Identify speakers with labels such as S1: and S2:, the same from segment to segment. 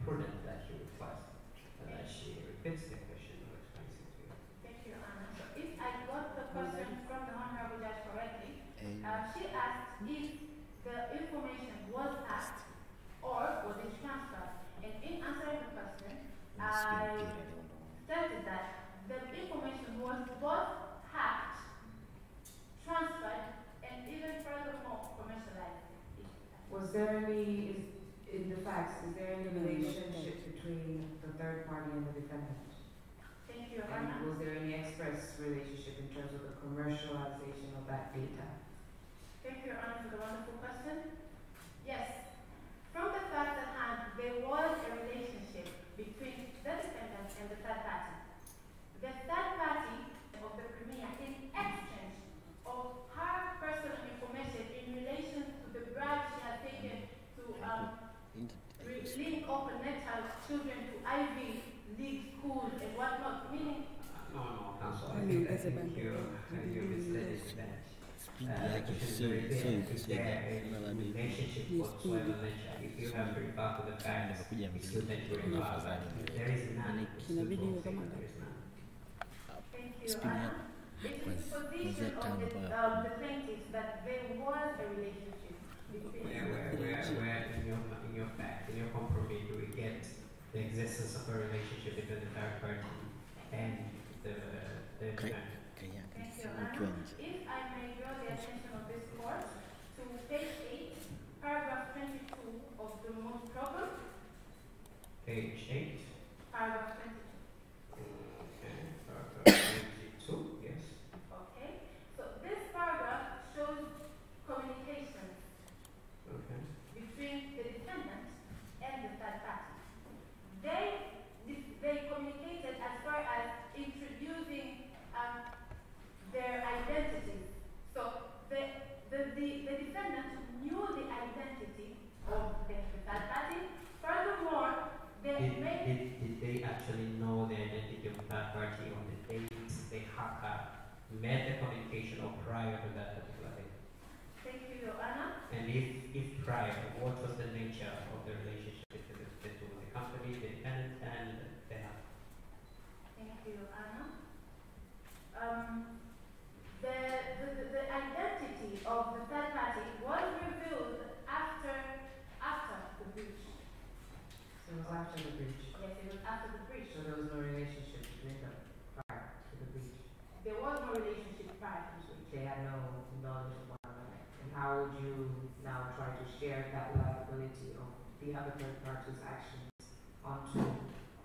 S1: prudent that you request that she repeats the question or explains it to you.
S2: Thank you, Anna. So if I got the question from the Honorable Judge correctly, she asked if the information was asked or was it transferred. And in answering the question, I stated that the information was both hacked, transferred, and even furthermore commercialized.
S3: Was there any, in the facts, is there any relationship between the third party and the defendant?
S2: Thank you,
S3: And
S2: Anna.
S3: was there any express relationship in terms of the commercialization of that data?
S2: Thank you, Anna, for the wonderful question. Yes. From the fact at hand, there was a relationship between the defendant and the third party. The third party of the premier in exchange of her personal information in relation to the bribe she has taken to link up and let her children to Ivy League schools and whatnot, meaning...
S1: No, Council, I think you misled it that. Is there a relationship whatsoever mentioned? If you have to refer to the facts, it's good that you refer, but there is none. There is none.
S2: Thank you, Anna. It is the position of the plaintiffs that there was a relationship between...
S1: Where in your fact, in your compromise, do we get the existence of a relationship between the third party and the defendant?
S2: Thank you, Anna. If I may draw the attention of this court to page 8, paragraph 22 of the Moot program.
S1: Page 8.
S2: Paragraph 22.
S1: Okay, paragraph 22, yes.
S2: Okay, so this paragraph shows communications between the defendant and the third party. They communicated as far as introducing their identities. So the defendant knew the identity of the third party. Furthermore,
S1: did they actually know the identity of the third party on the date the hacker made the communication or prior to that particular date?
S2: Thank you, Your Honor.
S1: And if prior, what was the nature of the relationship between the company, the defendant, and the hacker?
S2: Thank you, Your Honor. The identity of the third party was revealed after the breach.
S3: So it was after the breach?
S2: Yes, it was after the breach.
S3: So there was no relationship between them prior to the breach?
S2: There was no relationship prior to the breach.
S3: They had no knowledge of one another. And how would you now try to share that liability of the other third party's actions onto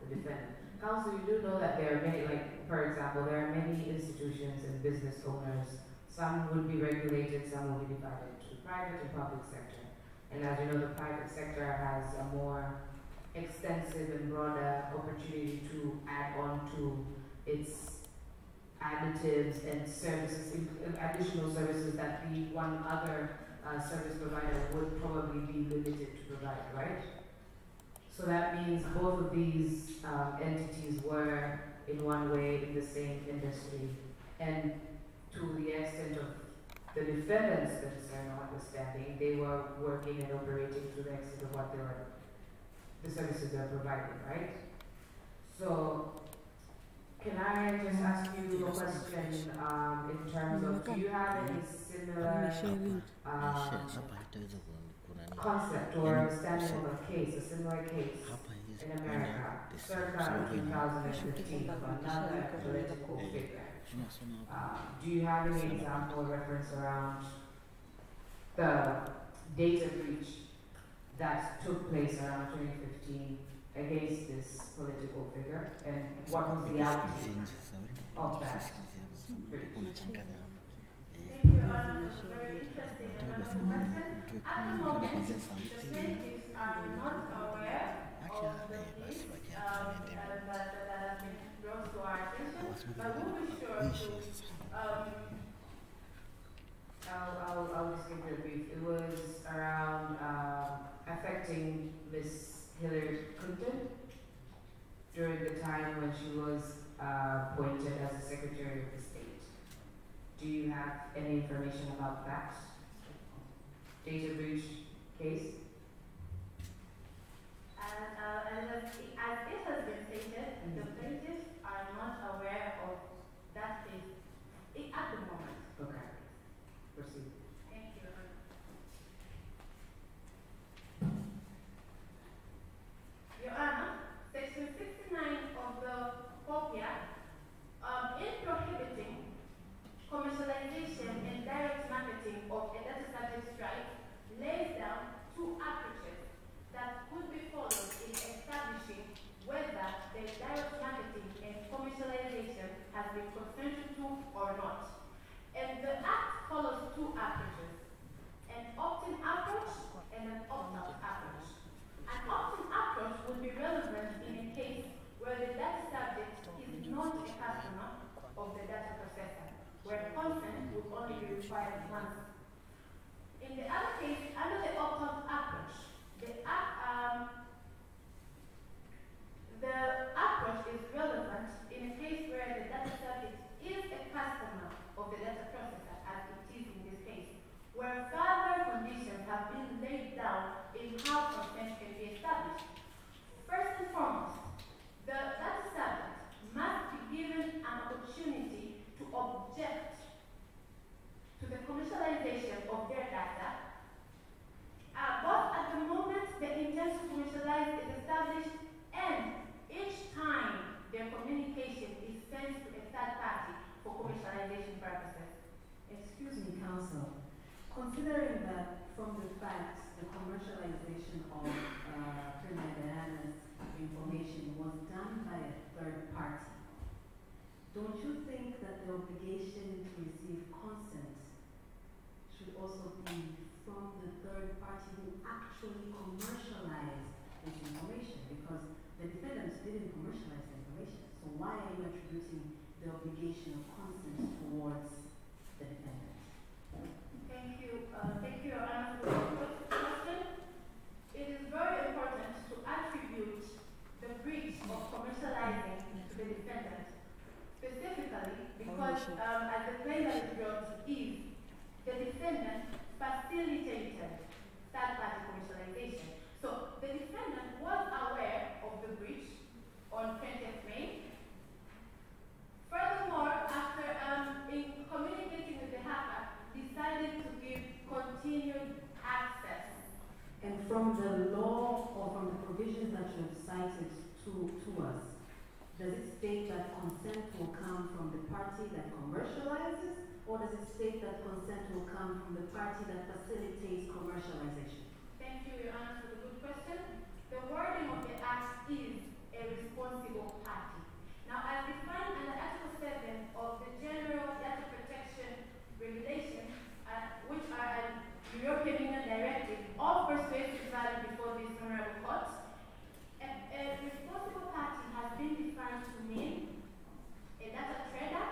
S3: the defendant? Counsel, you do know that there are many, like, for example, there are many institutions and business owners. Some would be regulated, some will be divided into private and public sector. And as you know, the private sector has a more extensive and broader opportunity to add on to its additives and services, additional services that the one other service provider would probably be limited to provide, right? So that means both of these entities were in one way in the same industry. And to the extent of the defendant's concern or understanding, they were working and operating to the extent of what the services they're providing, right? So can I just ask you a question in terms of, do you have any similar concept or understanding of a case, a similar case in America, circa 2015 of another political figure? Do you have any example or reference around the data breach that took place around 2015 against this political figure, and what was the outcome of that breach?
S2: Thank you, Anna. That's very interesting and wonderful question. At the moment, the plaintiffs are not aware of the case that has been brought to our attention, but we'll be sure to.
S3: I'll just give you a brief. It was around affecting Miss Hillary Clinton during the time when she was appointed as the Secretary of the State. Do you have any information about that data breach case?
S2: As it has been stated, the plaintiffs are not aware of that case at the moment.
S3: Okay. Proceed.
S2: Thank you. Your Honor, Section 69 of the COPIA, in prohibiting commercialization and direct marketing of a data subject right, lays down two approaches that could be followed in establishing whether the direct marketing and commercialization has been consented to or not. And the Act follows two approaches, an opt-in approach and an opt-out approach. An opt-in approach would be relevant in a case where the data subject is not a customer of the data processor, where consent would only be required once. In the other case, under the opt-out approach, the approach is relevant in a case where the data subject is a customer of the data processor, as it is in this case, where further conditions have been laid down in how consent can be established. First and foremost, the data subject must be given an opportunity to object to the commercialization of their data, both at the moment the intent to commercialize is established and each time their communication is sent to a third party for commercialization purposes.
S4: Excuse me, counsel. Considering that from the fact the commercialization of Premier Diana's information was done by a third party, don't you think that the obligation to receive consent should also be from the third party who actually commercialized this information? Because the defendants didn't commercialize the information. So why are you attributing the obligation of consent towards the defendant?
S2: Thank you, Your Honor, for the question. It is very important to attribute the breach of commercializing to the defendant, specifically because, as the claim that is brought is, the defendant facilitated third-party commercialization. So the defendant was aware of the breach on 20th May. Furthermore, after in communicating with the hacker, decided to give continued access.
S4: And from the law or from the provisions that you have cited to us, does it state that consent will come from the party that commercializes, or does it state that consent will come from the party that facilitates commercialization?
S2: Thank you, Your Honor, for the good question. The wording of the Act is a responsible party. Now, as defined under Article 7 of the General Data Protection Regulation, which are a European Union directive of persuasive value before this honorable court, a responsible party has been defined to mean a data trader,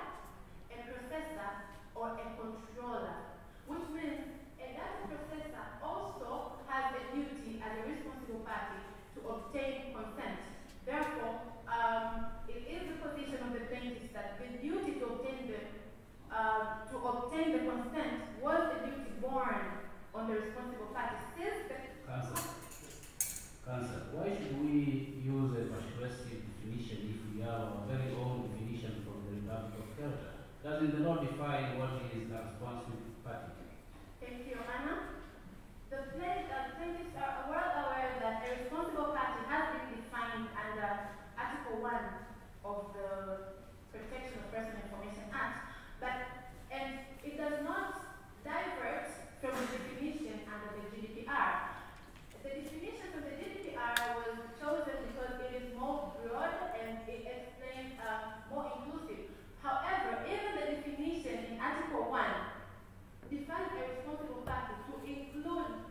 S2: a processor, or a controller, which means a data processor also has a duty as a responsible party to obtain consent. Therefore, it is the position of the plaintiffs that the duty to obtain the consent was a duty borne on the responsible party. Since the
S5: Counsel, why should we use a persuasive definition if we have our very own definition from the Republic of Canada? Doesn't the law define what is a responsible party?
S2: Thank you, Your Honor. The plaintiffs are well aware that a responsible party has been defined under Article 1 of the Protection of Personal Information Act, and it does not divert from the definition under the GDPR. The definition of the GDPR was chosen because it is more broad and it explains more inclusive. However, even the definition in Article 1 defines a responsible party to include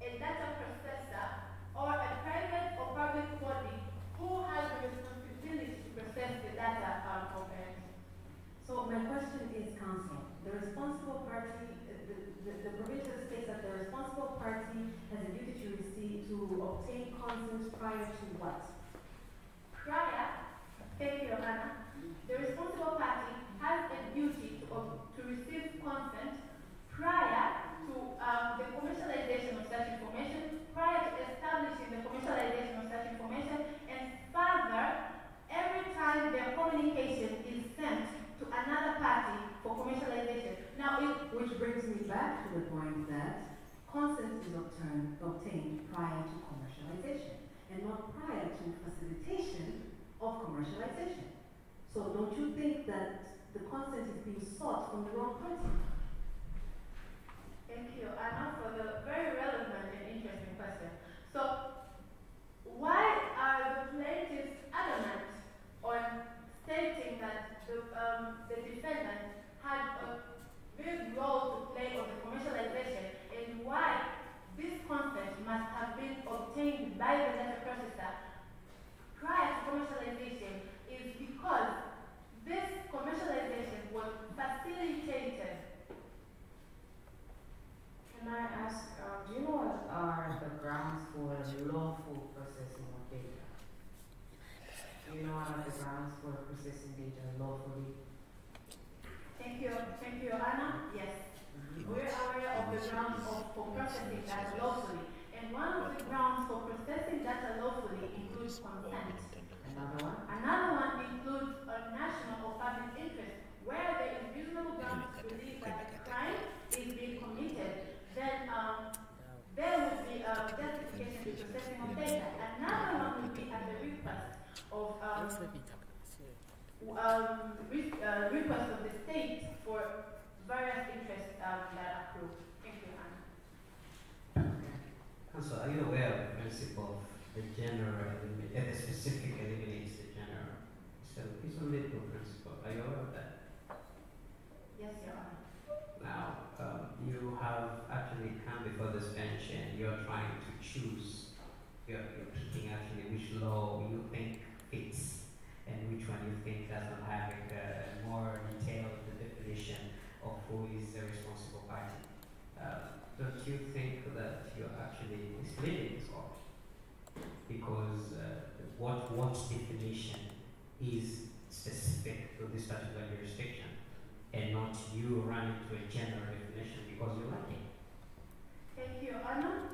S2: a data processor or a private or public body who has the responsibility to process the data of it.
S4: So my question is, counsel, the responsible party, the provision states that the responsible party has a duty to obtain consent prior to what?
S2: Thank you, Your Honor. The responsible party has a duty to receive consent prior to the commercialization of such information, prior to establishing the commercialization
S4: and not prior to facilitation of commercialization. So don't you think that the consent is being sought from the wrong party?
S2: Thank you, Anna, for the very relevant and interesting question. So, why are the plaintiffs adamant on stating that the defendant had a big role to play on the commercialization, and why this consent must have been obtained by the data processor prior to commercialization is because this commercialization was facilitated.
S3: Can I ask, do you know what are the grounds for lawful processing of data? Do you know what are the grounds for processing data lawfully?
S2: Thank you, Anna. Yes. We're aware of the grounds for processing data lawfully, and one of the grounds for processing data lawfully includes consent.
S3: Another one?
S2: Another one includes a national or public interest, where there is reasonable grounds to believe that a crime is being committed. Then there would be justification to processing of data. Another one would be at the request of request of the state for various interests that accrue. Thank you, Anna.
S6: Council, are you aware of the principle of the general the specific eliminates the general? So it's a legal principle. Are you aware of that?
S2: Yes, Your Honor.
S6: Now, you have actually come before this bench and you're trying to choose, you're picking actually which law you think fits and which one you think does not have a more detailed definition of who is the responsible party. Don't you think that you're actually misleading this court? Because what definition is specific to this particular jurisdiction, and not you run into a general definition because you like it.
S2: Thank you, Anna.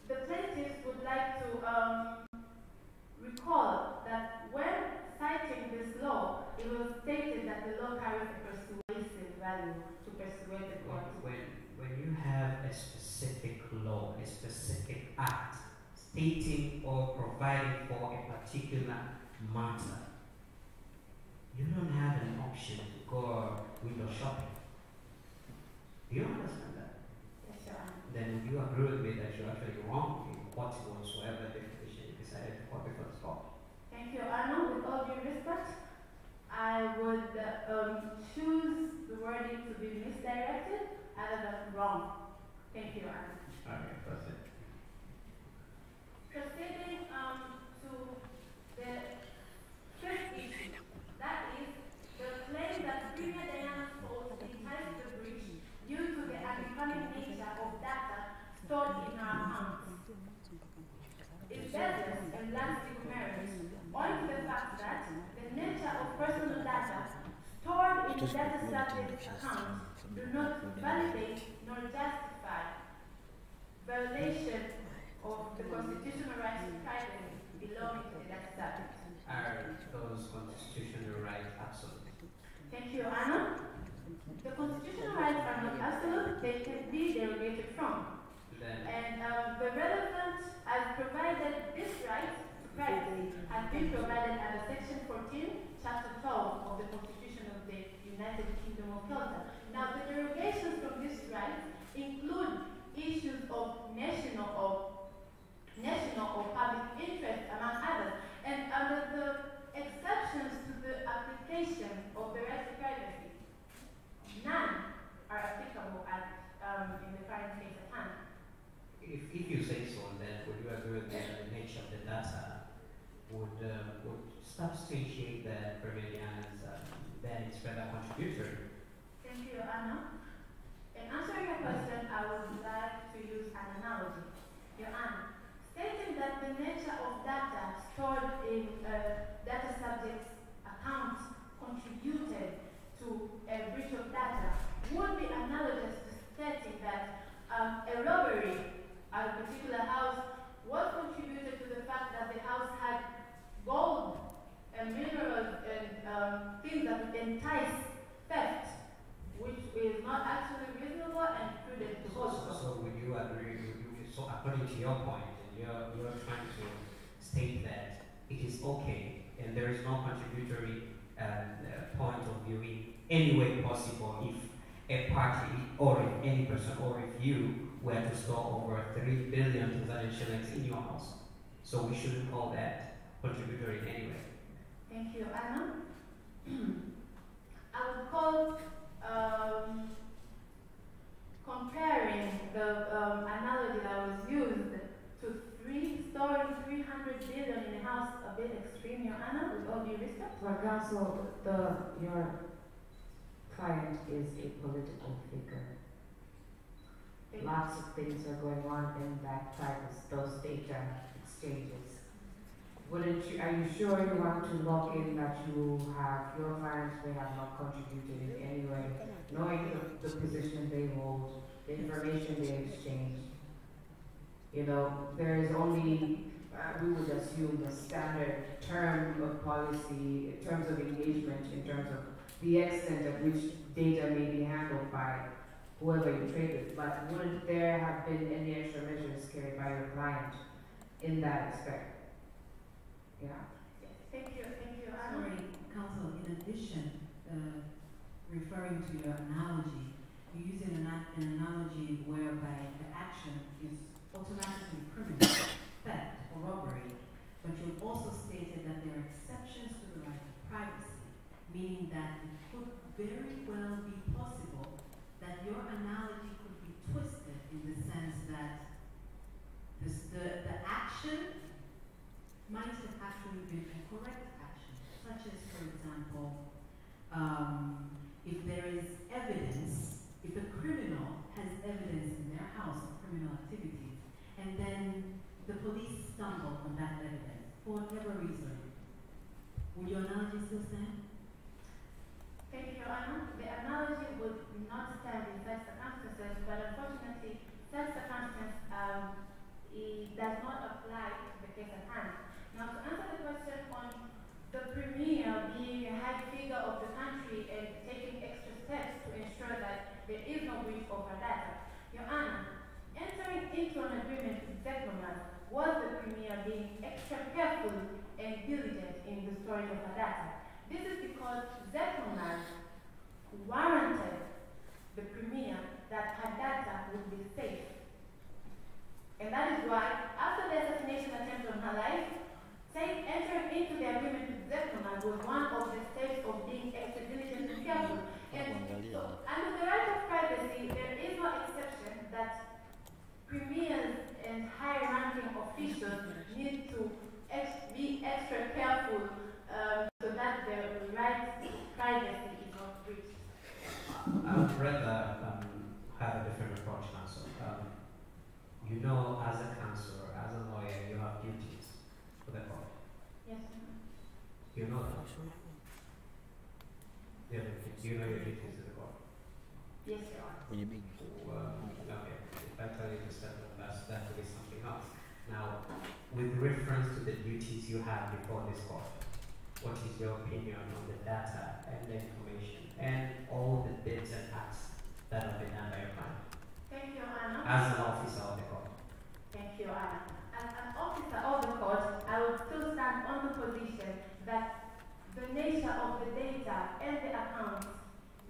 S2: The plaintiffs would like to recall that when citing this law, it was stated that the law carries a persuasive value to persuade the court.
S6: When you have a specific law, a specific act, stating or providing for a particular matter, you don't have an option to go window shopping. Do you understand that?
S2: Yes, Your Honor.
S6: Then would you agree with me that you're actually wrong in whatsoever definition you decided to put before the court?
S2: Thank you, Anna. With all due respect, I would choose the wording to be misdirected other than wrong. Thank you, Anna.
S6: Okay, proceed.
S2: Proceeding to the fifth issue, that is the claim that Premier Diana's fault entices the breach due to the unbecoming nature of data stored in her accounts. It bears and lasting merit on the fact that the nature of personal data stored in the data subject's account do not validate nor justify violation of the constitutional right to privacy belonging to the data subject.
S6: Are those constitutional rights absolute?
S2: Thank you, Anna. The constitutional rights are not absolute, they can be derogated from.
S6: Then,
S2: And the relevant, as provided, this right to privacy has been provided under Section 14, Chapter 12 of the Constitution of the United Kingdom of Malta. Now, the derogations from this right include issues of national or public interest, among others. And under the exceptions to the application of the right to privacy, none are applicable in the current case at hand.
S6: if you say so, then would you agree that the nature of the data would substantiate that Premier Diana's that it's rather contributory?
S2: Thank you, Anna. In answering your question, I would like to use an analogy. Your Honor, stating that the nature of data stored in data subject's account contributed to a breach of data would be analogous to stating that a robbery at a particular house was contributed to the fact that the house had gold and minerals and things that would entice theft, which is not actually reasonable and prudent to hold.
S6: So would you agree, so according to your point, and non-contributory point of view in any way possible if a party or if any person or if you were to store over 3 billion Tanzanian shillings in your house. So we shouldn't call that contributory in any way.
S2: Thank you, Anna. I would call comparing the analogy that was used to storing 300 billion in a house a bit extreme, Your Honor, with all due respect.
S3: Well, counsel, your client is a political figure. Lots of things are going on in that those data exchanges. Are you sure you want to lock in that your clients may have not contributed in any way, knowing the position they hold, the information they exchange? You know, there is only, we would assume, a standard term of policy in terms of engagement, in terms of the extent at which data may be handled by whoever you trade with. But would there have been any extra measures carried by your client in that respect? Yeah.
S2: Thank you,
S4: Sorry, Counsel, in addition, referring to your analogy, you're using an analogy whereby the action is automatically criminal, theft or robbery, but you've also stated that there are exceptions to the right of privacy, meaning that it could very well be possible that your analogy could be twisted in the sense that the action might have actually been a correct action, such as, for example, if there is evidence, if a criminal has evidence in their house of criminal activity, and then the police stumble on that evidence for whatever reason, would your analogy still stand?
S2: Thank you, Anna. The analogy would not stand in such circumstances, but unfortunately, such circumstances it does not apply to the case at hand. Now, to answer the question on the premier being a high figure of the country and taking extra steps to ensure that there is no breach of her data, Your Honor, entering into an agreement with Zecroman was the premier being extra careful and diligent in the storage of her data. This is because Zecroman warranted the premier that her data would be safe. And that is why, after the assassination attempt on her life, entering into the agreement with Zecroman was one of the steps of being extra diligent and careful. And so, under the right of privacy, there is no exception that premiers and high-ranking officials need to be extra careful so that the right to privacy is not breached.
S6: I would rather have a different approach, counsel. You know, as a counselor, as a lawyer, you have duties for the court.
S2: Yes, sir.
S6: You know that. You know your duties to the court.
S2: Yes, Your Honor.
S6: Okay. If I tell you to step up, that will be something else. Now, with reference to the duties you have before this court, what is your opinion on the data and the information and all the bids and acts that have been done by your client?
S2: Thank you, Your Honor.
S6: As an officer of the court.
S2: Thank you, Anna. As an officer of the court, I would still stand on the position that the nature of the data and the accounts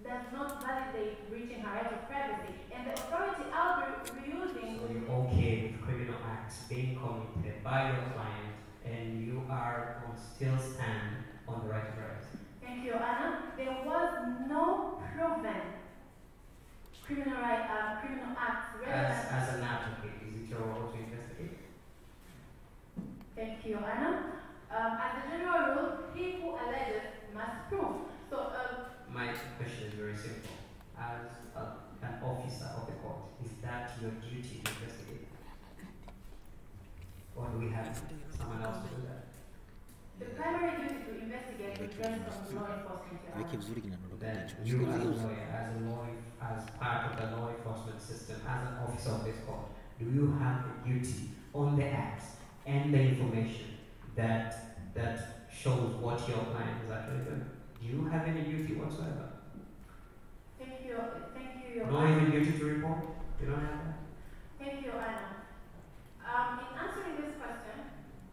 S2: does not validate breaching her right of privacy. And the authority I'll be reusing...
S6: So you're okay with criminal acts being committed by your client and you are still stand on the right of privacy?
S2: Thank you, Anna. There was no proven criminal acts relevant.
S6: As an advocate, is it your role to investigate?
S2: Thank you, Anna. As a general rule, he who alleges must prove. So,
S6: my question is very simple. As an officer of the court, is that your duty to investigate? Or do we have someone else to do that?
S2: the primary duty to investigate rests on law enforcement.
S6: That you as a lawyer, as part of the law enforcement system, as an officer of this court, do you have a duty on the acts and the information that shows what your client is actually doing? Do you have any duty whatsoever?
S2: Thank you, Your
S6: No
S2: Honor.
S6: even duty to report? You don't have that?
S2: Thank you, Anna. In answering this question,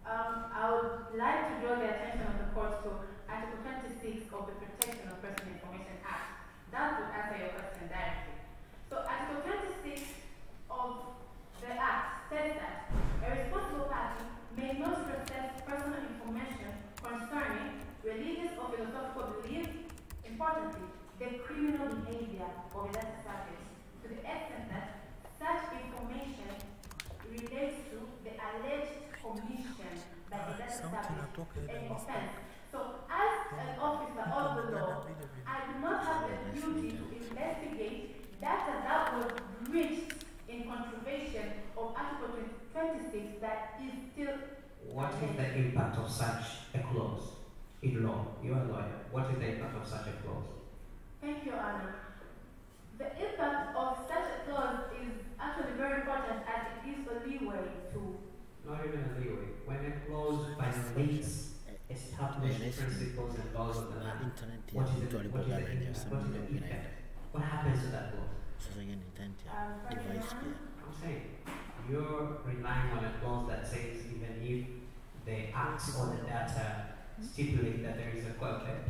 S2: I would like to draw the attention of the court to a of a data subject to the extent that such information relates to the alleged commission by the data subject to any offense. So as an officer of the law, I do not have the duty to investigate data that was breached in contravention of Article 26 that is still.
S6: What is the impact of such a clause in law? You are a lawyer. What is the impact of such a clause?
S2: Thank you, Anna. The impact of such a clause is actually very important as it gives a leeway to.
S6: Not even a leeway. When a clause violates established principles and laws of the land, what is the effect? What happens to that clause? I'm saying, you're relying on a clause that says even if the acts or the data stipulate that there is a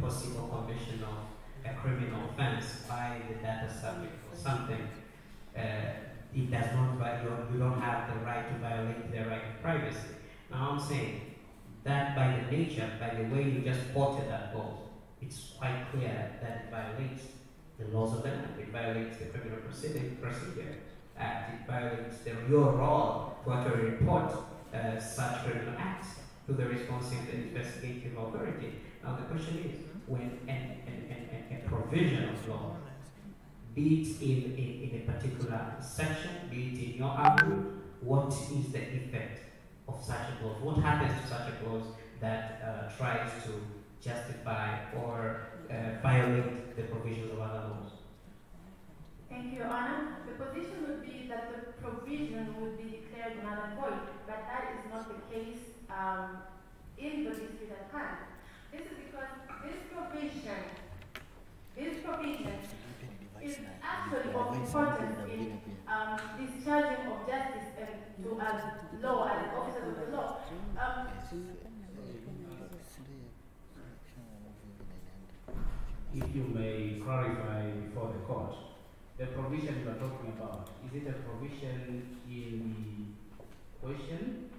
S6: possible commission of a criminal offense by the data subject or something, it does not, you don't have the right to violate the right of privacy. Now I'm saying that by the nature, by the way you just quoted that clause, it's quite clear that it violates the laws of the land. It violates the Criminal Procedure Act. It violates your role to actually report such criminal acts to the responsive investigative authority. Now the question is, when a provision of law, be it in a particular section, be it in your argument, what is the effect of such a clause? What happens to such a clause that tries to justify or violate the provisions of other laws?
S2: Thank you, Your Honor. The position would be that the provision would be declared null and void, but that is not the case in the dispute at hand. This is because this provision is actually of importance in discharging of justice and to law as officers of the law.
S5: If you may clarify before the court, the provision you are talking about, is it a provision in the question,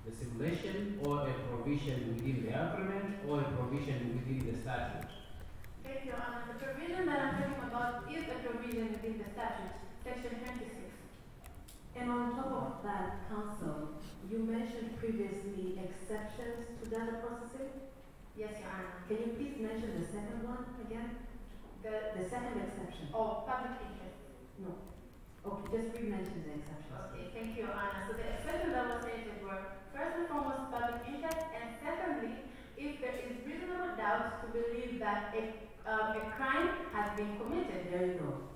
S5: the simulation, or a provision within the agreement, or a provision within the statute?
S2: Thank you, Your Honor. The provision that I'm talking about is a provision within the statute, section 26.
S4: And on top of that, counsel, you mentioned previously exceptions to data processing.
S2: Yes, Your Honor.
S4: Can you please mention the second one again? The second exception.
S2: Oh, public interest.
S4: No. Okay, just re-mention the exceptions.
S2: Okay, thank you, Your Honor. So the exceptions that were stated were first and foremost public interest, and secondly, if there is reasonable doubt to believe that a crime has been committed.
S4: There you go.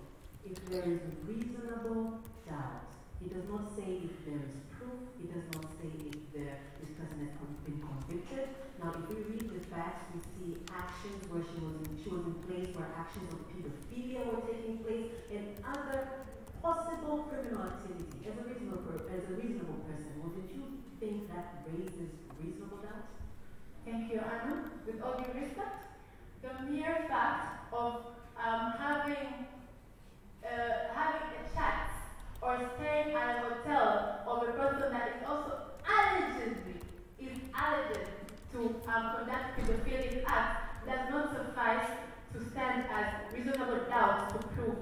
S4: If there is reasonable doubt, it does not say if there is proof, it does not say if this person has been convicted. Now, if we read the facts, we see actions where she was in place, where actions of pedophilia were taking place, and other possible criminal activity. As a reasonable person, wouldn't you think that raises reasonable doubt?
S2: Thank you, Anna. With all due respect, the mere fact of having a chat or staying at a hotel of a person that is also allegedly to conduct pedophilic acts does not suffice to stand as reasonable doubt to prove.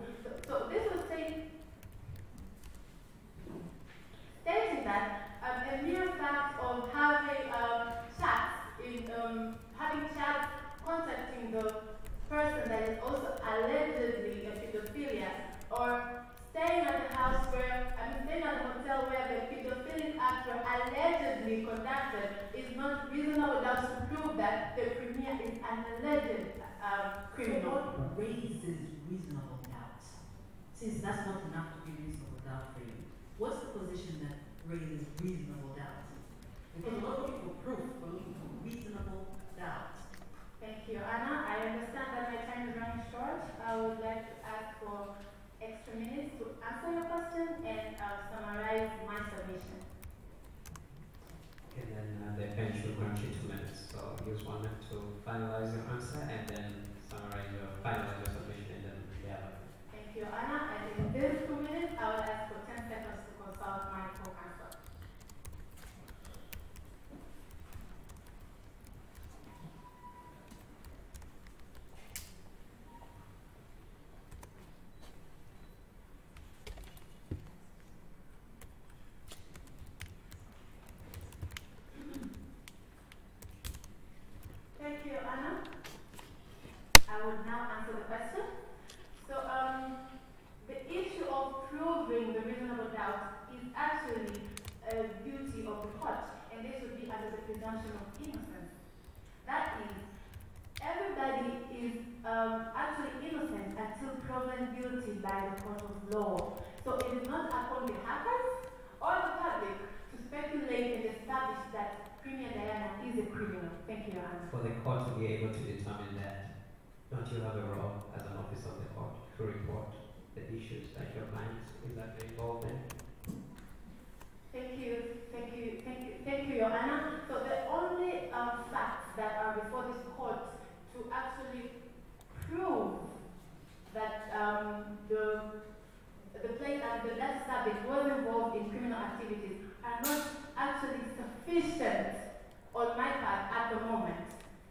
S2: So this was stating that a mere fact of having chats contacting the person that is also allegedly a pedophilia, or staying at the house staying at the hotel where the pedophilic acts were allegedly conducted is not reasonable doubt to prove that the premier is an alleged criminal.
S4: So what raises reasonable doubt? Since that's not enough to be reasonable doubt for you, what's the position that raises reasonable doubt? Because we're not looking for proof, we're looking for reasonable doubt.
S2: Thank you, Anna. I understand that my time is running short. I would like to ask for extra minutes to answer your question and summarize my submission.
S6: And then the bench will grant you 2 minutes. So use 1 minute to finalize your answer and then finalize your submission and then
S2: Thank you, Anna. And in these 2 minutes, I will ask for 10 seconds to consult my co-answer. presumption of innocence. That is, everybody is actually innocent until proven guilty by the court of law. So it is not upon the hackers or the public to speculate and establish that Premier Diana is a criminal. Thank you, Your Honor.
S6: For the court to be able to determine that, don't you have a role as an officer of the court to report the issues that your client is actually involved in?
S2: Thank you, Your Honor. So the only facts that are before this court to actually prove that the data subject was involved in criminal activities are not actually sufficient on my part at the moment.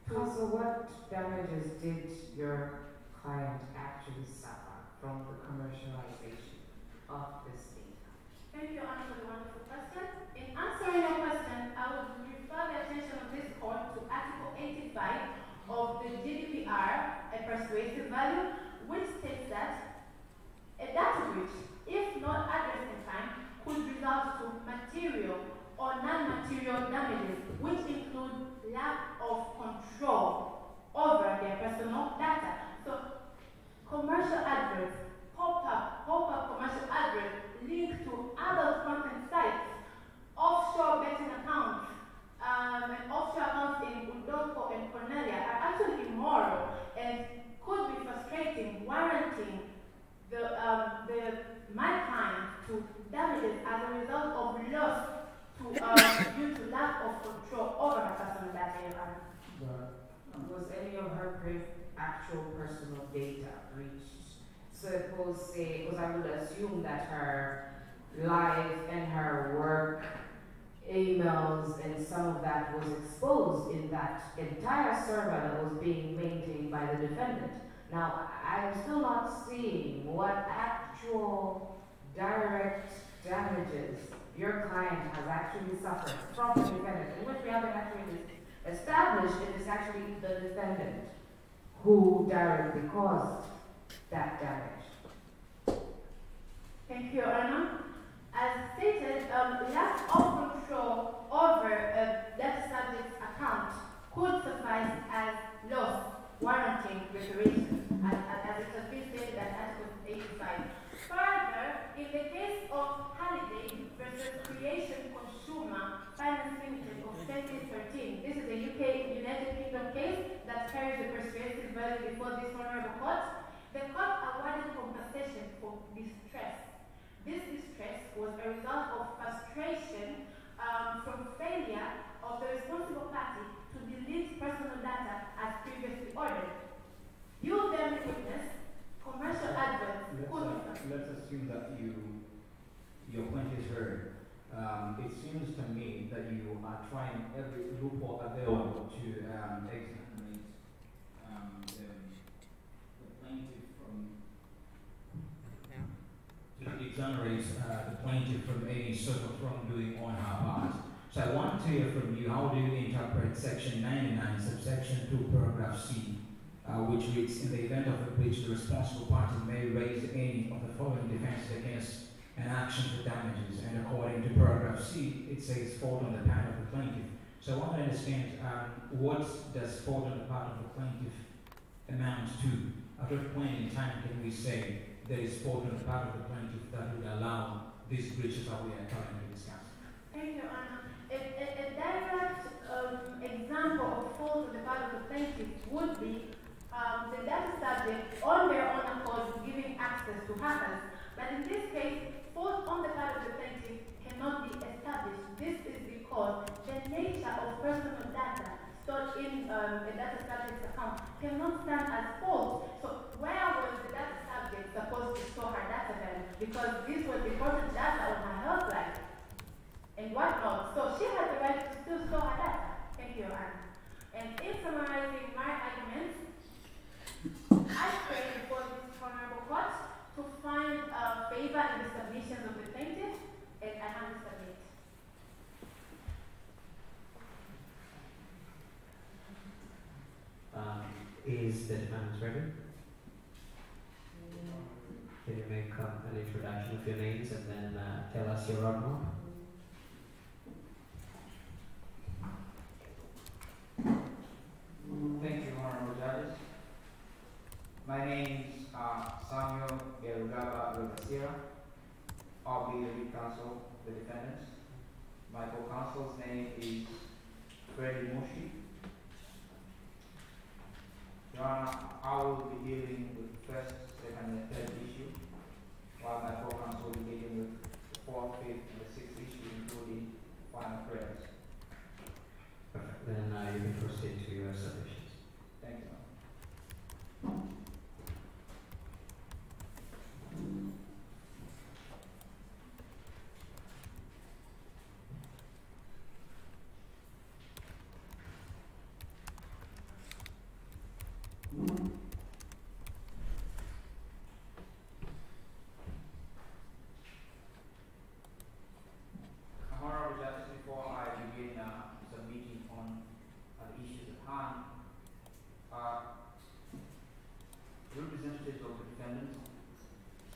S3: So what damages did your client actually suffer from the commercialization of this data?
S2: Thank you, Your Honor, for the wonderful question. In answering your question, I would refer the attention of this court to Article 85 of the GDPR, a persuasive value, which states that a data breach, if not addressed in time, could result to material or non-material damages, which include lack of control over their personal data. So, commercial adverts, pop-up commercial adverts linked to adult content sites, offshore betting accounts, and offshore accounts in Udoko and Cornelia are actually immoral and could be frustrating, warranting my client to damages as a result of loss due to lack of control over her personal data.
S3: Was any of her actual personal data breached? Suppose, say, because I would assume that her life and her work, emails, and some of that was exposed in that entire server that was being maintained by the defendant. Now, I'm still not seeing what actual direct damages your client has actually suffered from the defendant, in which we haven't actually established it is actually the defendant who directly caused that damage.
S2: Thank you, Your Honor. As stated, lack of control over a debt subject's account could suffice as loss warranting reparation, as it has been stated at Article 85. Further, in the case of Halliday versus Creation Consumer Finance Limited of 2013, this is a United Kingdom case that carries a persuasive value before this honorable court. The court awarded compensation for distress. This distress was a result of frustration from failure of the responsible party to delete personal data as previously ordered. You then witness commercial adverts.
S5: Let's assume that your point is heard. It seems to me that you are trying every loophole available to exonerate the plaintiff from any sort of wrongdoing on her part. So I want to hear from you, how do you interpret section 99, subsection 2, paragraph C, which reads, in the event of a breach, the responsible party may raise any of the following defenses against an action for damages, and according to paragraph C, it says fault on the part of the plaintiff. So I want to understand, what does fault on the part of the plaintiff amount to? At what point in time can we say there is fault on the part of the plaintiff that would allow these breaches that we are currently discussing?
S2: Thank you, Anna. A direct example of fault on the part of the plaintiff would be the data subject on their own accord giving access to hackers. But in this case, fault on the part of the plaintiff cannot be established. This is because the nature of personal data stored in a data subject's account cannot stand as fault. So where was the data subject supposed to store her data then? Because this was important data on her health life and whatnot. So she had the right to still store her data. Thank you, Anna. And in summarizing my arguments, I pray before this honorable court to find favor in the submissions of the plaintiff, and I have to submit.
S6: Is the defendant ready? Can you make an introduction of your names and then tell us your roadmap?
S7: counsel's name is Freddie Moshi. Your Honor, I will be dealing with the first, second, and third issue, while my co-counsel will be dealing with the fourth, fifth, and the sixth issue, including final prayers.
S6: Perfect. Then you can proceed to your submissions.
S7: Thank you. Honorable Justice, before I begin submitting on the issues at hand, representatives of the defendants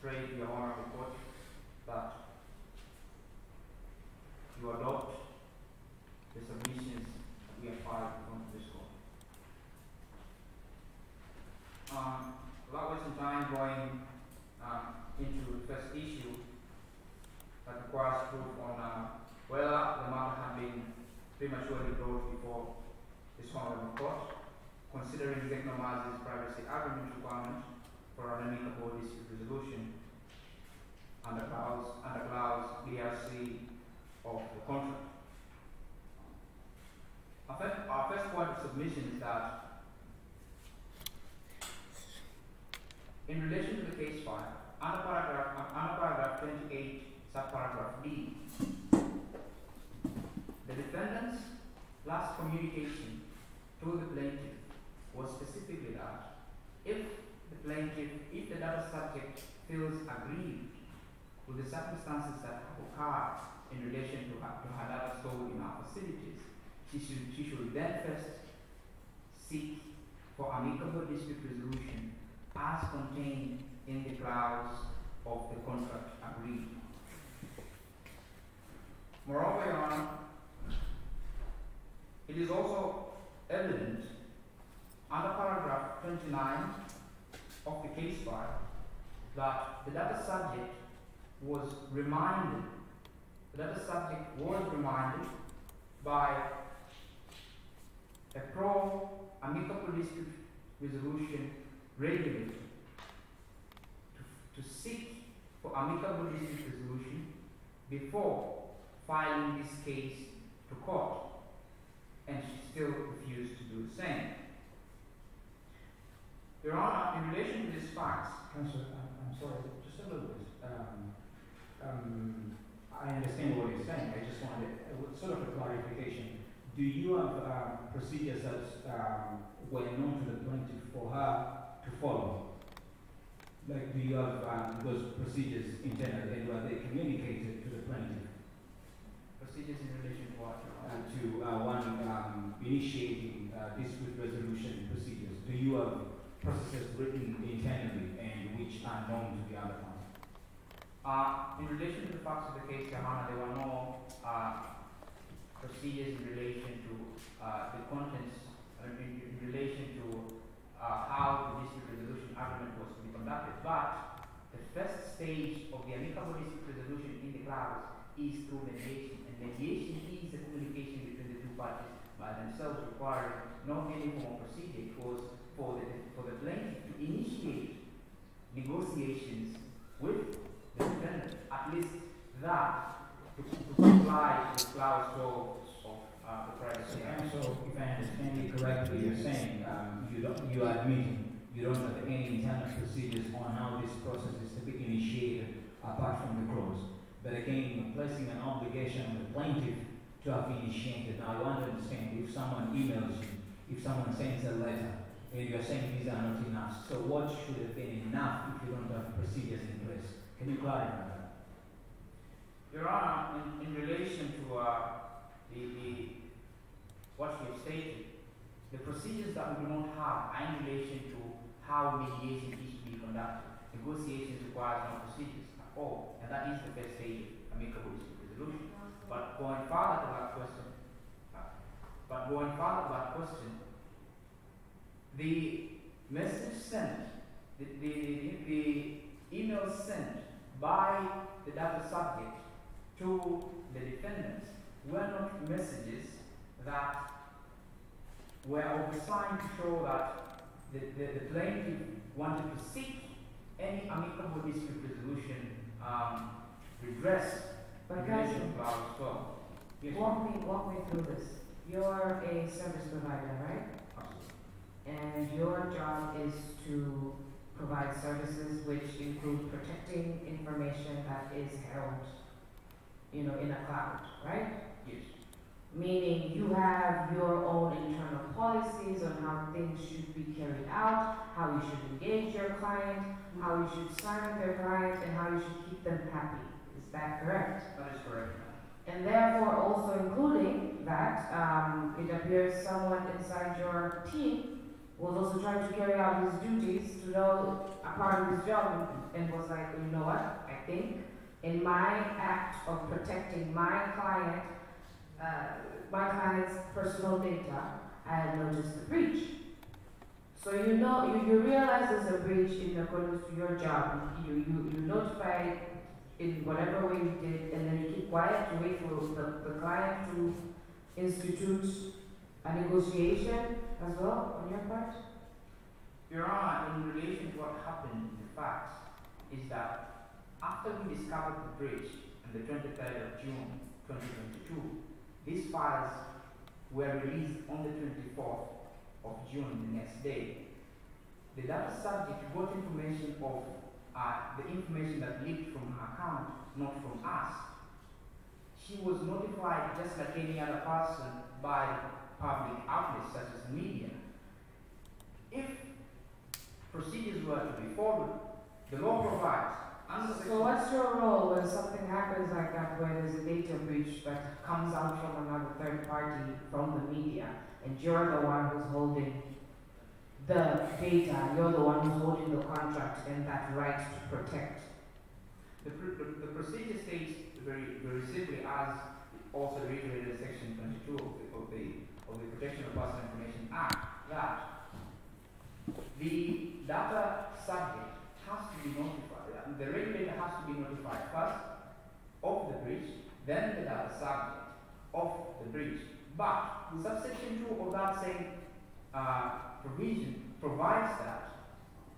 S7: pray to your Honorable Court that you adopt the submissions that we have filed from this court. Without wasting time going into the first issue that requires proof on whether the matter had been prematurely brought before this Honorable Court, considering Technomaz's privacy agreement requirement for an amicable dispute resolution under clause BRC of the contract. Our first point of submission is that in relation to the case file, under paragraph 28, subparagraph D, the defendant's last communication to the plaintiff was specifically that if the data subject feels aggrieved with the circumstances that have occurred in relation to her data stored in our facilities, she should then first seek for amicable dispute resolution as contained in the clause of the contract agreed. Moreover, Your Honor, it is also evident under paragraph 29 of the case file that the data subject was reminded by a pro-amicable dispute resolution regulator to seek for amicable dispute resolution before filing this case to court, and she still refused to do the same. Your Honor, in relation to these facts,
S5: Counsel, I'm sorry, just a little bit. I understand what you're saying. I just wanted sort of a clarification. Do you have procedures that were known to the plaintiff for her to follow? Like, do you have those procedures internally, and were they communicated to the plaintiff?
S7: procedures in relation to what?
S5: Initiating dispute resolution procedures. Do you have processes written internally and which are known to the other party?
S7: In relation to the facts of the case, Your Honor, there were no procedures in relation to the contents, in relation to how the dispute resolution argument was to be conducted. But the first stage of the amicable dispute resolution in the clause is through mediation, and mediation is the communication between the two parties by themselves, requiring no any form of procedure. It was for the plaintiff to initiate negotiations with the defendant, at least that to comply with clause 12 of the privacy act.
S5: So, if I understand you correctly, you're saying you are admitting you don't have any internal procedures on how this process is to be initiated apart from the clause. But again, you're placing an obligation on the plaintiff to have initiated. Now, I want to understand if someone emails you, if someone sends a letter, and you're saying these are not enough. So, what should have been enough if you don't have procedures in place? Can you clarify that?
S7: Your Honor, in relation to what you have stated, the procedures that we do not have are in relation to how mediation is to be conducted. Negotiations require no procedures at all, and that is the first stage of amicable dispute resolution. But going further to that question, the message sent, the email sent by the data subject to the defendants were not messages that were of the sign to show that the plaintiff wanted to seek any amicable dispute resolution redress
S3: But
S7: in relation to our firm. Yes,
S3: walk me through this. You're a service provider, right? And your job is to provide services which include protecting information that is held, in a cloud, right?
S7: Yes.
S3: Meaning you have your own internal policies on how things should be carried out, how you should engage your client, how you should sign with your client, and how you should keep them happy. Is that correct?
S7: That is correct.
S3: And therefore also including that it appears someone inside your team was also trying to carry out his duties to know a part of his job and was like, you know what, I think in my act of protecting my client's personal data, I had noticed the breach. So you realize there's a breach in accordance to your job. You notify in whatever way you did, and then you keep quiet to wait for the client to institute a negotiation as well on your part?
S7: Your Honor, in relation to what happened, in fact, is that after we discovered the breach on the 23rd of June 2022, these files were released on the 24th of June, the next day. The data subject got information of the information that leaked from her account, not from us. She was notified just like any other person by public outlets such as media. If procedures were to be followed, the law provides.
S3: So what's your role when something happens like that, where there's a data breach that comes out from another third party from the media, and you're the one who's holding the data, you're the one who's holding the contract and that right to protect?
S7: The procedure states very, very simply, as also reiterated in Section 22 of the Protection of Personal Information Act, that the data subject has to be notified. The regulator has to be notified first of the breach, then the data subject of the breach. But subsection 2 of that same provision provides that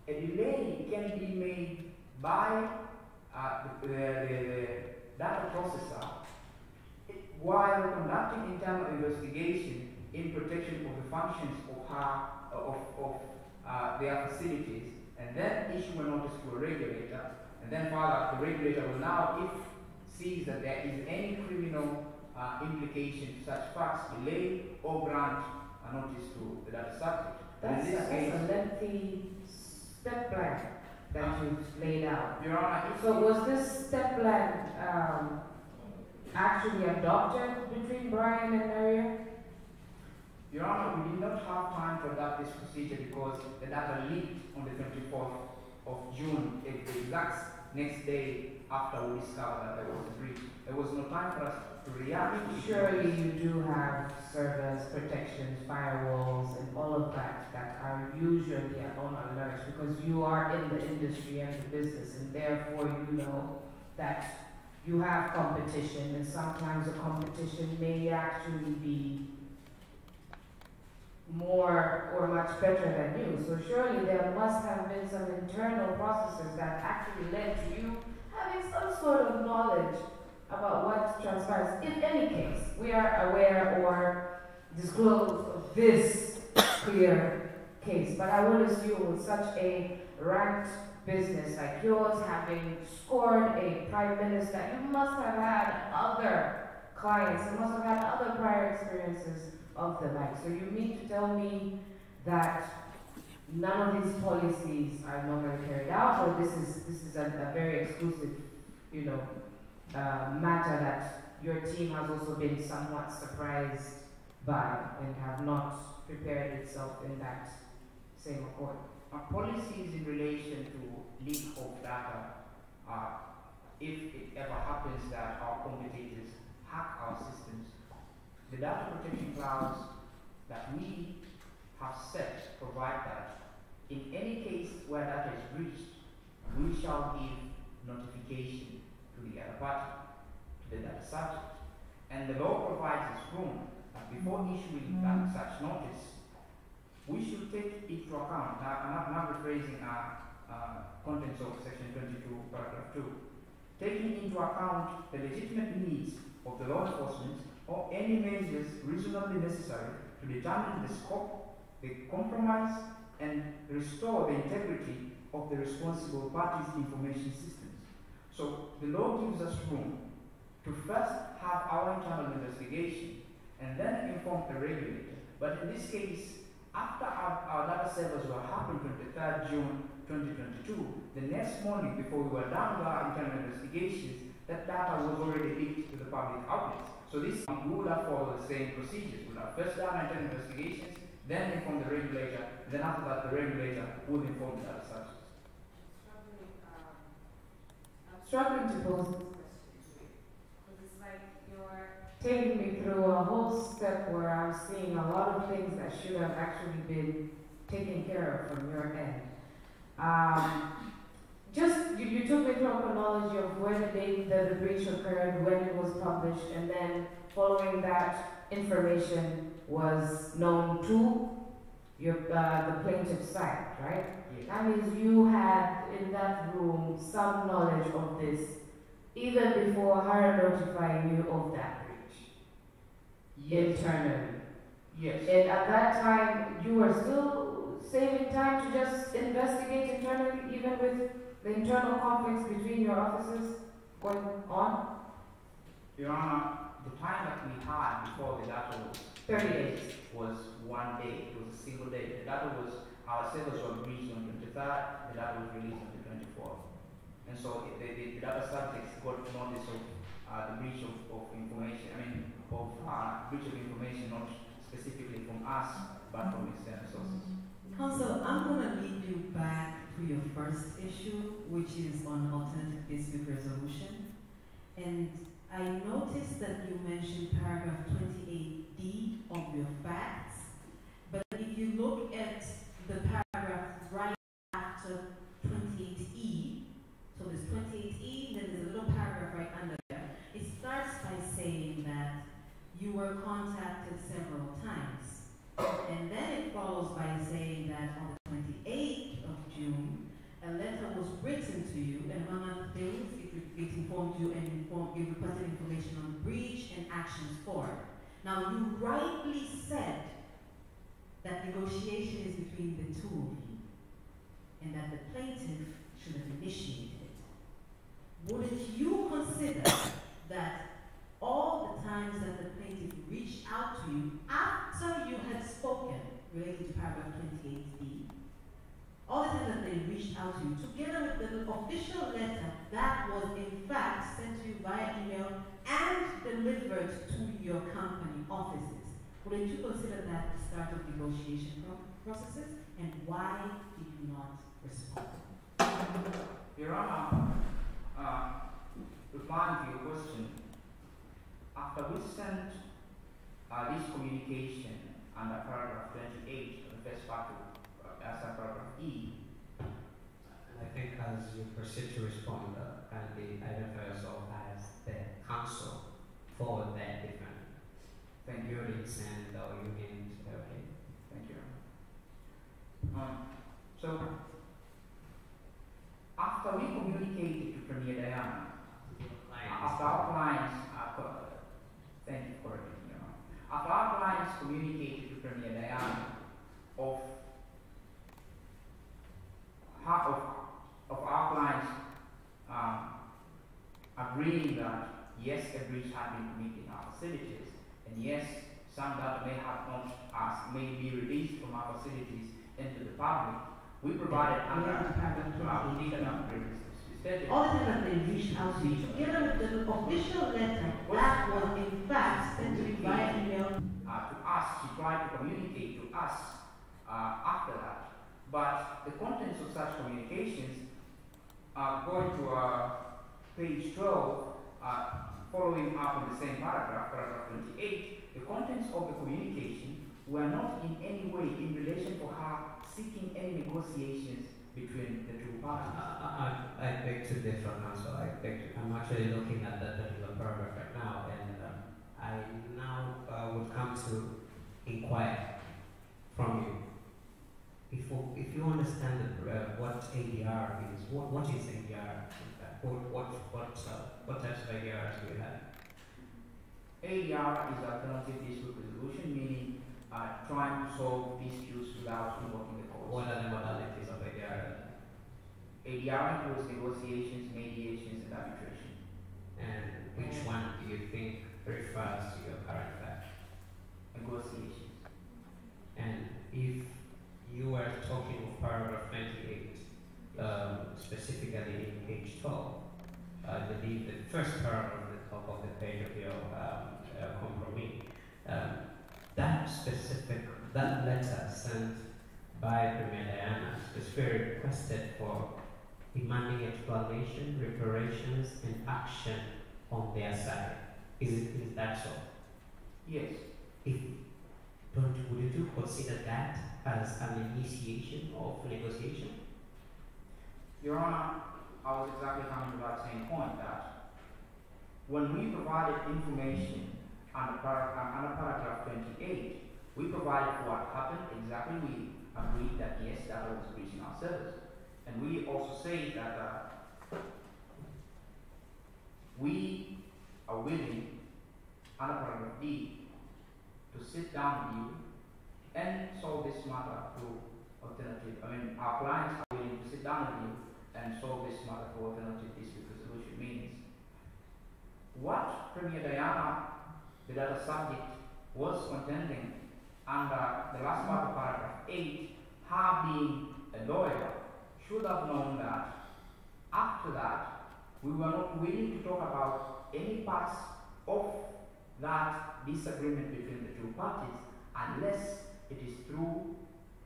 S7: a delay can be made by the data processor while conducting internal investigation in protection of the functions of their facilities, and then issue a notice to a regulator, and then further the regulator will now, if sees that there is any criminal implication to such facts, delay or grant a notice to the data subject.
S3: That's a lengthy step plan that you've laid out.
S7: Your Honor,
S3: so was this step plan actually adopted between Brian and Maria?
S7: Your Honor, we did not have time to adopt this procedure because the data leaked on the 24th of June, the exact next day after we discovered that there was a breach. There was no time for us to react.
S3: Surely you do have servers, protections, firewalls, and all of that that are usually on alert because you are in the industry and the business, and therefore you know that you have competition, and sometimes the competition may actually be more or much better than you. So surely there must have been some internal processes that actually led to you having some sort of knowledge about what transpires. In any case, we are aware or disclose of this clear case, but I would assume with such a ranked business like yours, having scored a prime minister, you must have had other clients, you must have had other prior experiences of the like. So you mean to tell me that none of these policies are normally carried out, or this is a very exclusive, matter that your team has also been somewhat surprised by and have not prepared itself in that same accord?
S7: Our policies in relation to leak of data, if it ever happens that our competitors hack our systems, the data protection clouds that we have set provide that in any case where data is breached, we shall give notification to the other party, to the data subject. And the law provides us room that before issuing such notice, we should take into account, I'm not rephrasing contents of section 22, paragraph 2, taking into account the legitimate needs of the law enforcement or any measures reasonably necessary to determine the scope, the compromise, and restore the integrity of the responsible parties' information systems. So the law gives us room to first have our internal investigation and then inform the regulator. But in this case, after our data servers were happened 23rd June 2022, the next morning before we were done with our internal investigations, that data was already leaked to the public outlets. So this, we would have followed the same procedures. We would have first done our internal investigations, then inform the regulator, and then after that the regulator would inform the data services.
S3: I'm struggling to pose this question to you, because it's like you're taking me through a whole step where I'm seeing a lot of things that should have actually been taken care of from your end. You took me through a chronology of when the date that the breach occurred, when it was published, and then following that information was known to your the plaintiff's side, right?
S7: Yes.
S3: That means you had in that room some knowledge of this even before her notifying you of that breach internally.
S7: Yes.
S3: And at that time, you were still saving time to just investigate internally, even with the internal conflicts between your officers going on?
S7: Your Honor, the time that we had before the data was
S3: 30 days.
S7: Was 1 day. It was a single day. The data was, our servers were breached on 23rd, the data was released on the 24th. And so the data subjects got notice of the breach of information, breach of information, not specifically from us, but from external sources.
S4: Counsel, I'm going to lead you back to your first issue, which is on alternative dispute resolution. And I noticed that you mentioned paragraph 28D of your facts, but if you look at the paragraph right after 28E, so there's 28E, then there's a little paragraph right under there. It starts by saying that you were contacted several times, and then it follows by saying that on the 28th of June, a letter was written to you, and among things, it informed you and you requested information on breach and actions for it. Now, you rightly said that negotiation is between the two of you, and that the plaintiff should have initiated it. Wouldn't you consider that all the times that the plaintiff reached out to you after you had spoken relating to paragraph 28B, all the times that they reached out to you, together with the official letter that was in fact sent to you via email and delivered to your company offices, wouldn't you consider that the start of negotiation processes, and why did you not respond?
S7: Your Honor, replying to your question, after we sent this communication under paragraph 28 of the first part of paragraph E,
S6: I think as you proceed to respond, kindly identify yourself as the counsel for that different units and unions. Okay.
S7: Thank you. So, after we communicated to Premier Diana, after our clients, thank you for it. After our clients communicated to Premier Diana of our clients agreeing that yes, a breach had been committed in our facilities, and yes, some data may be released from our facilities into the public. We provided
S4: All the time that they reached out to you, together with the official letter that was in fact sent to you via email.
S7: To us, she tried to communicate to us after that. But the contents of such communications, going to page 12, following up on the same paragraph, paragraph 28, the contents of the communication were not in any way in relation to her seeking any negotiations between the two parties.
S6: I beg to differ, counsel. I'm actually looking at that particular paragraph right now, and I I now would come to inquire from you. If you understand what ADR is, what is ADR? What types of ADRs do you have?
S7: ADR is alternative dispute resolution, meaning trying to solve disputes without invoking the courts.
S6: What are the modalities of ADR?
S7: ADR includes negotiations, mediations, and arbitration.
S6: And which one do you think refers to your current fact?
S7: Negotiations.
S6: And if you were talking of paragraph 28, specifically in page 12, I believe the first paragraph at the top of the page of your compromise, that letter sent by Premier Diana specifically requested for demanding explanation, reparations, and action on their side. Is that so?
S7: Yes.
S6: Would you consider that as an initiation of negotiation?
S7: Your Honor, I was exactly coming to that same point, that when we provided information under paragraph 28, we provided for what happened exactly. We agreed that yes, that was breaching our service. And we also say that we are willing, under paragraph D, to sit down with you and solve this matter through alternative. Our clients are willing to sit down with you and solve this matter through alternative dispute resolution means. What Premier Diana, the data subject, was contending under the last part of paragraph 8, her being a lawyer, should have known that after that, we were not willing to talk about any parts of that disagreement between the two parties unless it is through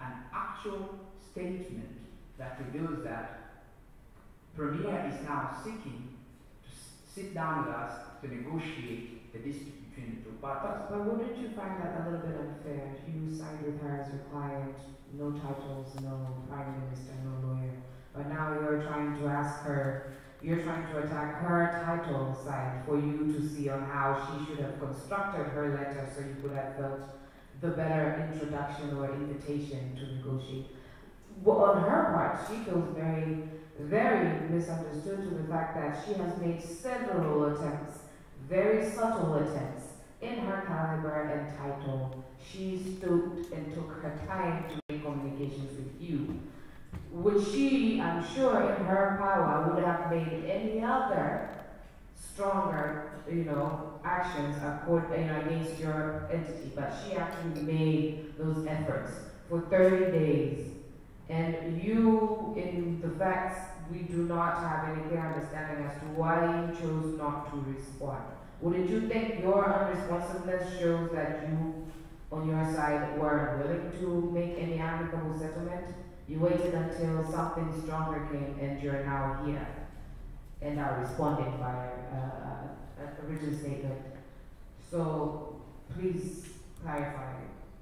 S7: an actual statement that reveals that Premier is now seeking to sit down with us to negotiate the dispute between the two parties.
S3: But wouldn't you find that a little bit unfair? You signed with her as your client, no titles, no prime minister, no lawyer. But now you're trying to attack her title side for you to see on how she should have constructed her letter so you could have felt the better introduction or invitation to negotiate. Well, on her part, she feels very, very misunderstood to the fact that she has made several attempts, very subtle attempts, in her caliber and title. She stooped and took her time to make communications with you, which she, I'm sure, in her power would have made any other stronger, actions against your entity. But she actually made those efforts for 30 days. And you, in the facts, we do not have any clear understanding as to why you chose not to respond. Wouldn't you think your unresponsiveness shows that you, on your side, were willing to make any amicable settlement? You waited until something stronger came and you're now here and are responding by a written statement. So please clarify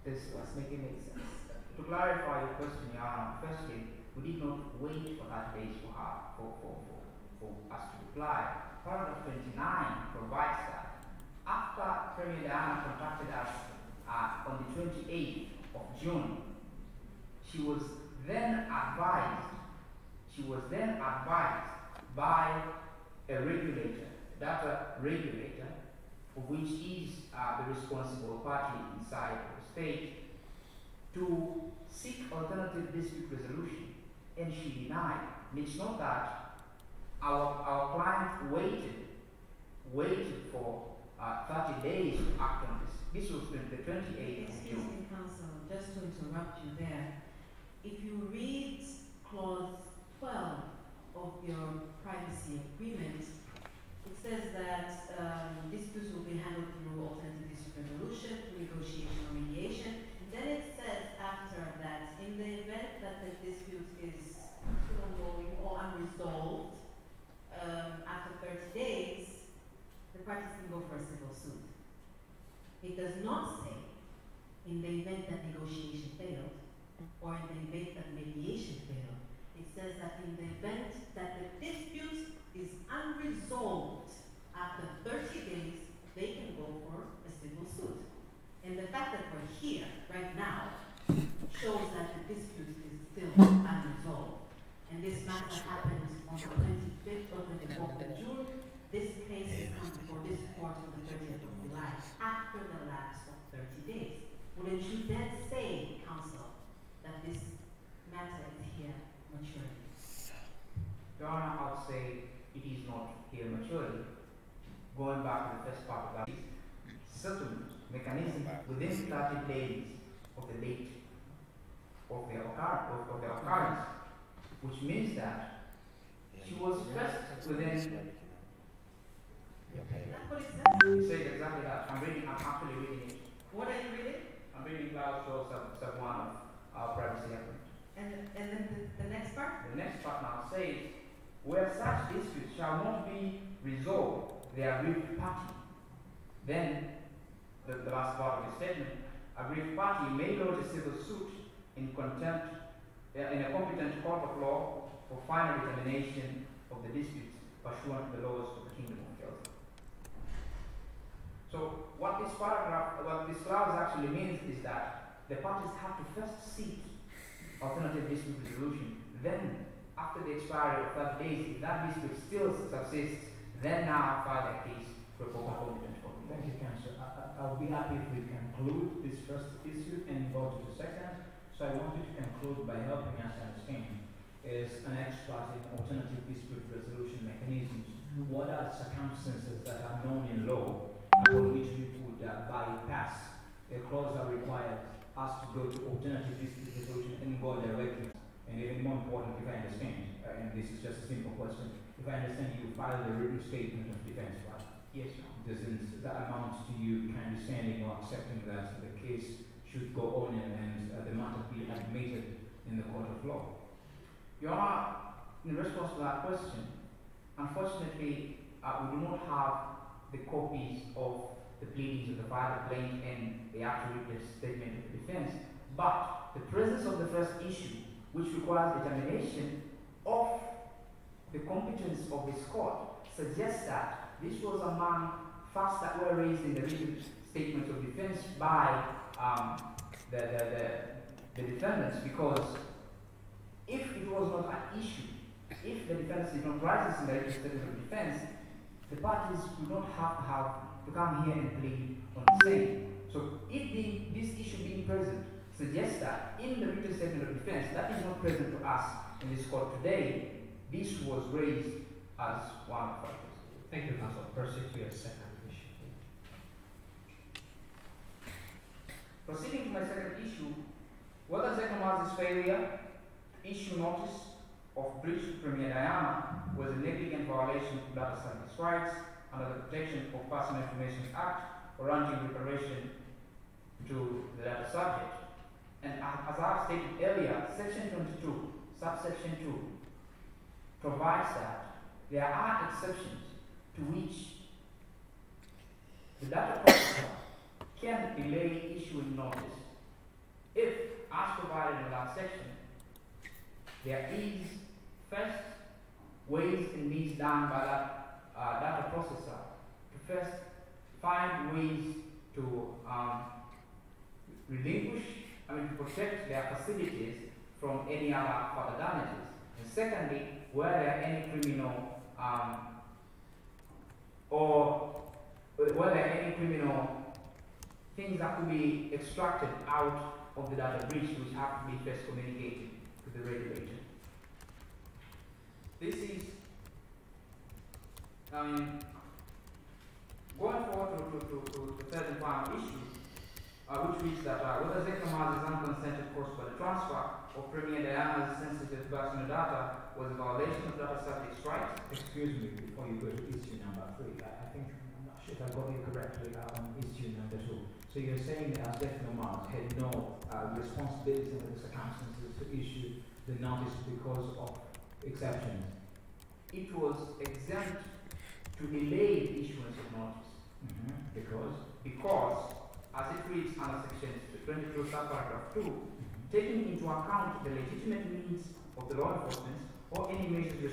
S3: this to us, make it make sense.
S7: To clarify your question, Your Honor, firstly, we did not wait for that days for us to reply. Paragraph 29 provides that after Premier Diana contacted us on the 28th of June, she was then advised by a regulator, data regulator, which is the responsible party inside the state, to seek alternative dispute resolution, and she denied. And it's not that our client waited for 30 days to act on this. This was the 28th of
S4: Excuse
S7: June.
S4: me, counsel, just to interrupt you there. If you read clause 12 of your privacy agreement, it says that disputes will be handled through alternative dispute resolution, negotiation, or mediation. And then it says after that, in the event that the dispute is still ongoing or unresolved, after 30 days, the parties can go for a civil suit. It does not say, in the event that negotiation failed, or in the event that mediation failed. It says that in the event that the dispute is unresolved after 30 days, they can go for a of June, this case comes before this court on the 30th of July, after the lapse of 30 days. Wouldn't you then say, counsel, that this matter is here maturely?
S7: Your Honor, I would say it is not here maturely. Going back to the first part of that, settlement mechanism within 30 days of the date of the occurrence, which means that she was first within.
S4: That's what it says.
S7: It says exactly that. I'm actually reading it.
S4: What are you reading?
S7: I'm reading Clause 12, sub 1 of our Privacy Act.
S4: And then the next part?
S7: The next part now says, where such disputes shall not be resolved, the aggrieved party. Then, the last part of the statement, aggrieved party may lodge a civil suit in contempt in a competent court of law for final determination of the disputes pursuant to the laws of the Kingdom of Kyoto. So, what this clause actually means is that the parties have to first seek alternative dispute resolution. Then, after the expiry of 30 days, if that dispute still subsists, then now file a case for a competent court.
S5: Thank you, Counsel. I'll be happy if we conclude this first issue and go to the second. So I want you to conclude by helping us understand, as an expert in alternative dispute resolution mechanisms, what are the circumstances that are known in law upon which we could bypass a clause that requires us to go to alternative dispute resolution and go directly. And even more important, if I understand, and this is just a simple question, if I understand, you filed a written statement of defense, right?
S7: Yes, Your Honor.
S5: Doesn't that amount to you kind of standing or accepting that the case should go on and the matter be admitted in the court of law?
S7: Your Honor, in response to that question, unfortunately, we do not have the copies of the pleadings of the filed complaint and the actual written statement of the defense, but the presence of the first issue, which requires determination of the competence of this court, suggests that this was among facts that were raised in the written statement of defense by the defendants, because if it was not an issue, if the defendants did not raise this in the written statement of defense, the parties would not have to come here and plead on the same. So if this issue being present suggests that in the written statement of defense, that is not present to us in this court today, this was raised as one of the factors.
S6: Thank you, Counsel. Proceed to your second issue.
S7: Proceeding to my second issue, whether Zekamaz's failure to issue notice of breach to Premier Diana was a negligent violation of data science rights under the Protection of Personal Information Act, warranting reparation to the data subject. And as I have stated earlier, Section 22, subsection 2, provides that there are exceptions to which the data processor can delay issuing notice if, as provided in that section, there is first ways and means done by that data processor to first find ways to to protect their facilities from any other further damages. And secondly, were there any criminal things that could be extracted out of the data breach, which have to be first communicated to the regulator. This is, going forward to the third and final issue, which reads that whether Zekamaz's unconsented cross-border transfer of Premier Diana's sensitive personal data was a violation of data subject's rights.
S5: Excuse me, before you go to issue number 3, I think, I'm not sure if I got you correctly on issue number 2. So you're saying that Zekamaz had no responsibility under the circumstances to issue the notice because of exceptions?
S7: It was exempt to delay the issuance of notice. Because, as it reads under section 22 subparagraph 2, taking into account the legitimate needs of the law enforcement or any measures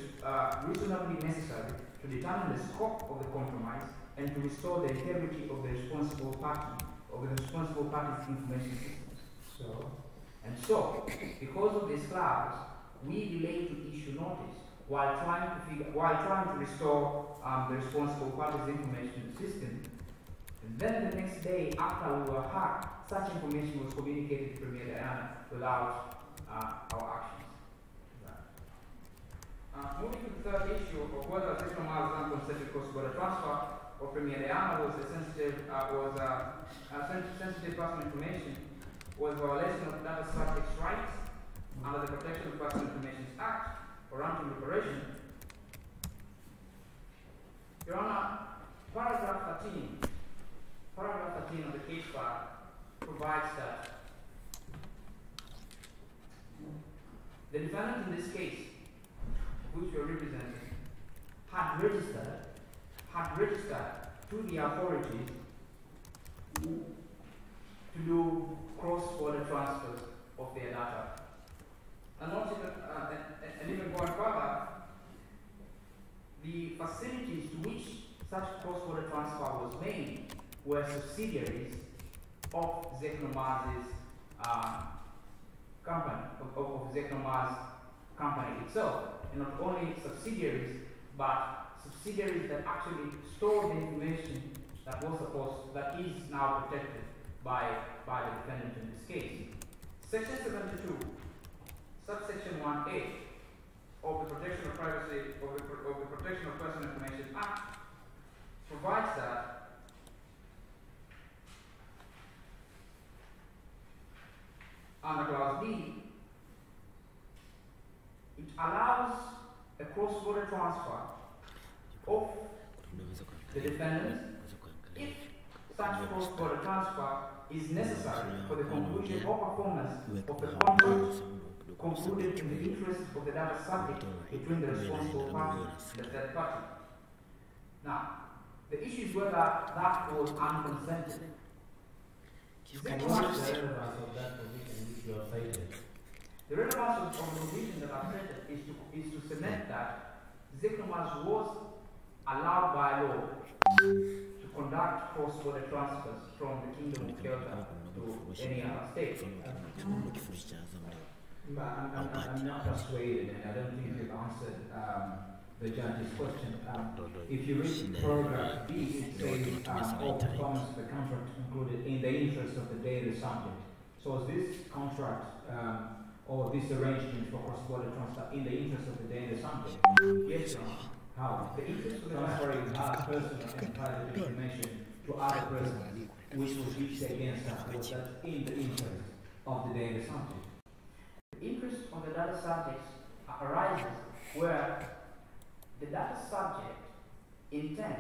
S7: reasonably necessary to determine the scope of the compromise and to restore the integrity of the responsible party or the responsible party's information systems. So, because of this clause, we delay to issue notice while trying to restore the responsible parties' information system. And then the next day, after we were hacked, such information was communicated to Premier Diana without our actions. Moving to the third issue of whether Zecromar's unconsented cross-border transfer of Premier Diana was a sensitive personal information, was a violation of data subjects' rights under the Protection of Personal Information Act or anti-liberation. Your Honor, paragraph 13 of the case file provides that the defendant in this case, which we are representing, had registered to the authorities to do cross-border transfers of their data. And even going further, the facilities to which such cross-border transfer was made were subsidiaries of Zecromar's company, of Zecromar's company itself. And not only subsidiaries, but subsidiaries that actually store the information that is now protected by the defendant in this case. Section 72, subsection 1A of the Protection of Privacy of the Protection of Personal Information Act provides that under clause B, it allows a cross-border transfer of the defendant if such cross-border transfer is necessary for the conclusion or performance of the contract concluded in the interest of the data subject between the responsible party and the third party. Now, the issue is whether that was unconsented.
S5: The relevance of that provision which you have cited.
S7: The relevance of the provision that I've cited is to cement that Zecromar's was allowed by law to conduct cross-border transfers from the Kingdom of Kyoto to any other state.
S6: I'm not persuaded, and I don't think you've answered the judge's question. If you read paragraph B, it says all performance of the contract included in the interest of the data subject. So is this contract or this arrangement for cross-border transfer in the interest of the data subject?
S7: Yes, Your Honor.
S6: How? The interest of transferring personal and private information to other persons, which was used against us, was that in the interest of the data subject.
S7: The interest of the data subjects arises where the data subject intent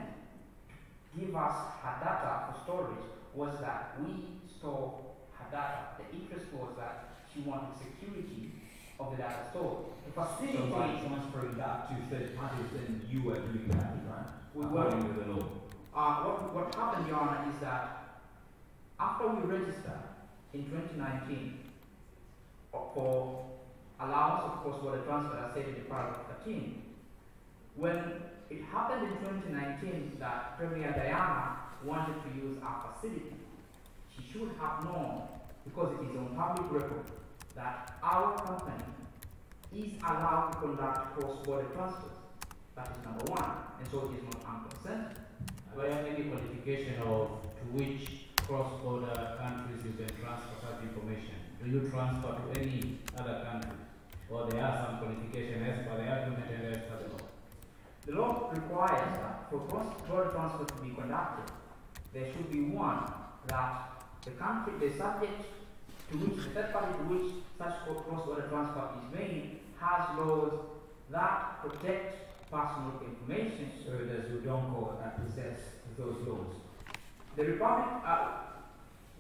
S7: to give us her data for storage was that we store her data. The interest was that she wanted security of the data stored. The facility
S6: So by transferring that to third parties, then you were doing that, right?
S7: We were.
S6: According to the law.
S7: What happened, Your Honor, is that after we registered in 2019 for allowance of cross-border transfer as stated in paragraph 13, when it happened in 2019 that Premier Diana wanted to use our facility, she should have known, because it is on public record, that our company is allowed to conduct cross-border transfers. That is number one, and so it is not unconsented.
S5: Do you have any qualification of to which cross-border countries you can transfer such information? Do you transfer to any other country? Or there are some qualifications as per the argument and as per the law?
S7: The law requires that for cross-border transfer to be conducted, there should be one, that the country, the subject to which, the third party to which such cross-border transfer is made has laws that protect personal information.
S6: So does Udonko possess those laws?
S7: The Republic,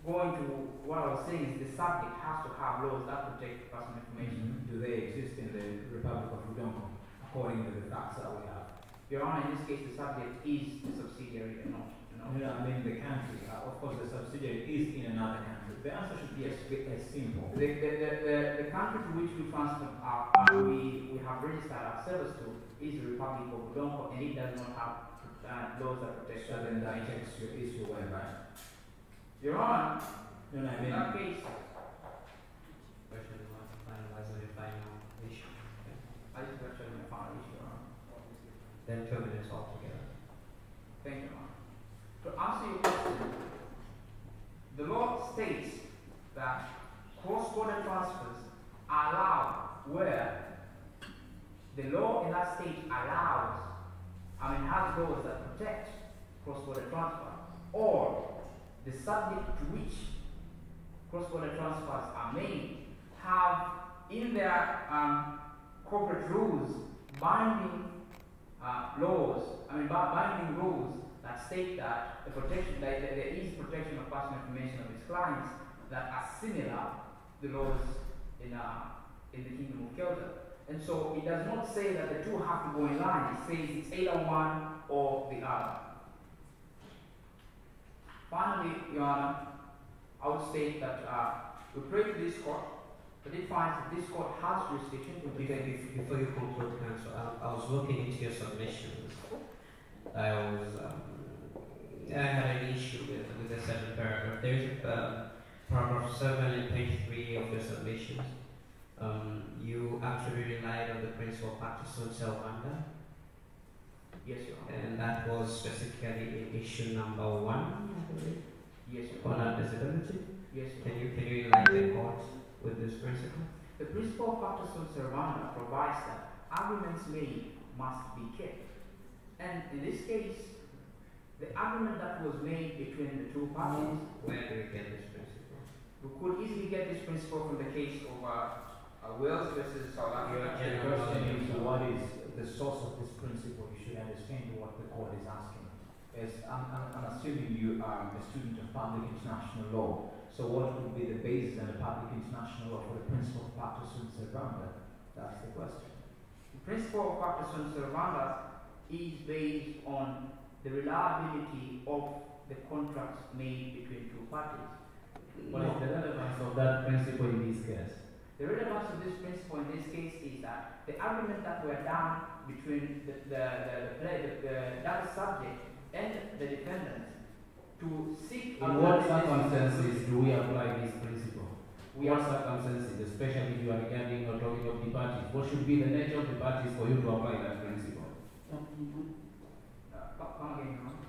S7: going to what I was saying, is the subject has to have laws that protect personal information.
S6: Do they exist in the Republic of Udonko, according to the facts that we have?
S7: Your Honor, in this case, the subject is the subsidiary and not.
S6: No, I mean the country. Of course, the subsidiary is in another country. The answer should be as simple.
S7: The country to which we transfer we have registered our service to is the Republic of Udonko, and it does not have laws that protect.
S6: So then that takes your issue away, right?
S7: Your Honor,
S6: No, I
S7: in
S6: mean,
S7: that case,
S6: question was finalized on the final issue.
S7: I just got to my final issue. Your are allowed where the law in that state allows, has laws that protect cross-border transfer, or the subject to which cross-border transfers are made have in their corporate rules binding laws, binding rules that state that the protection, that there is protection of personal information of its clients that are similar to the laws in the Kingdom of Kyoto. And so it does not say that the two have to go in line. It says it's either one or the other. Finally, Your Honor, I would state that we pray to this court, but it finds that this court has jurisdiction to protect.
S6: Before you conclude, counsel, I was looking into your submissions. I had an issue with the second paragraph. There is paragraph 7 and page 3 of your submissions. You actually relied on the principle of pacta sunt servanda.
S7: Yes, Your Honor.
S6: And that was specifically in issue number 1, I believe.
S7: Yes, Your
S6: On
S7: Honor.
S6: admissibility.
S7: Yes, Your Honor.
S6: Can you enlighten the court with this principle?
S7: The principle of pacta sunt servanda provides that arguments made must be kept. And in this case, the argument that was made between the two parties,
S6: Where do we get this principle?
S7: we could easily get this principle from the case of Wales versus South Africa.
S5: The question is, what is the source of this principle? You should understand what the court is asking. As I'm assuming you are a student of public international law. So what would be the basis in the public international law for the principle of pacta sunt servanda? That's the question.
S7: The principle of pacta sunt servanda is based on the reliability of the contracts made between two parties.
S5: What is the relevance of that principle in this case?
S7: The relevance of this principle in this case is that the argument that were done between the that subject and the defendant to seek.
S5: In what circumstances do we apply this principle? What circumstances, especially if you are regarding or talking of the parties? What should be the nature of the parties for you to apply that principle?
S7: Come again, Your Honor.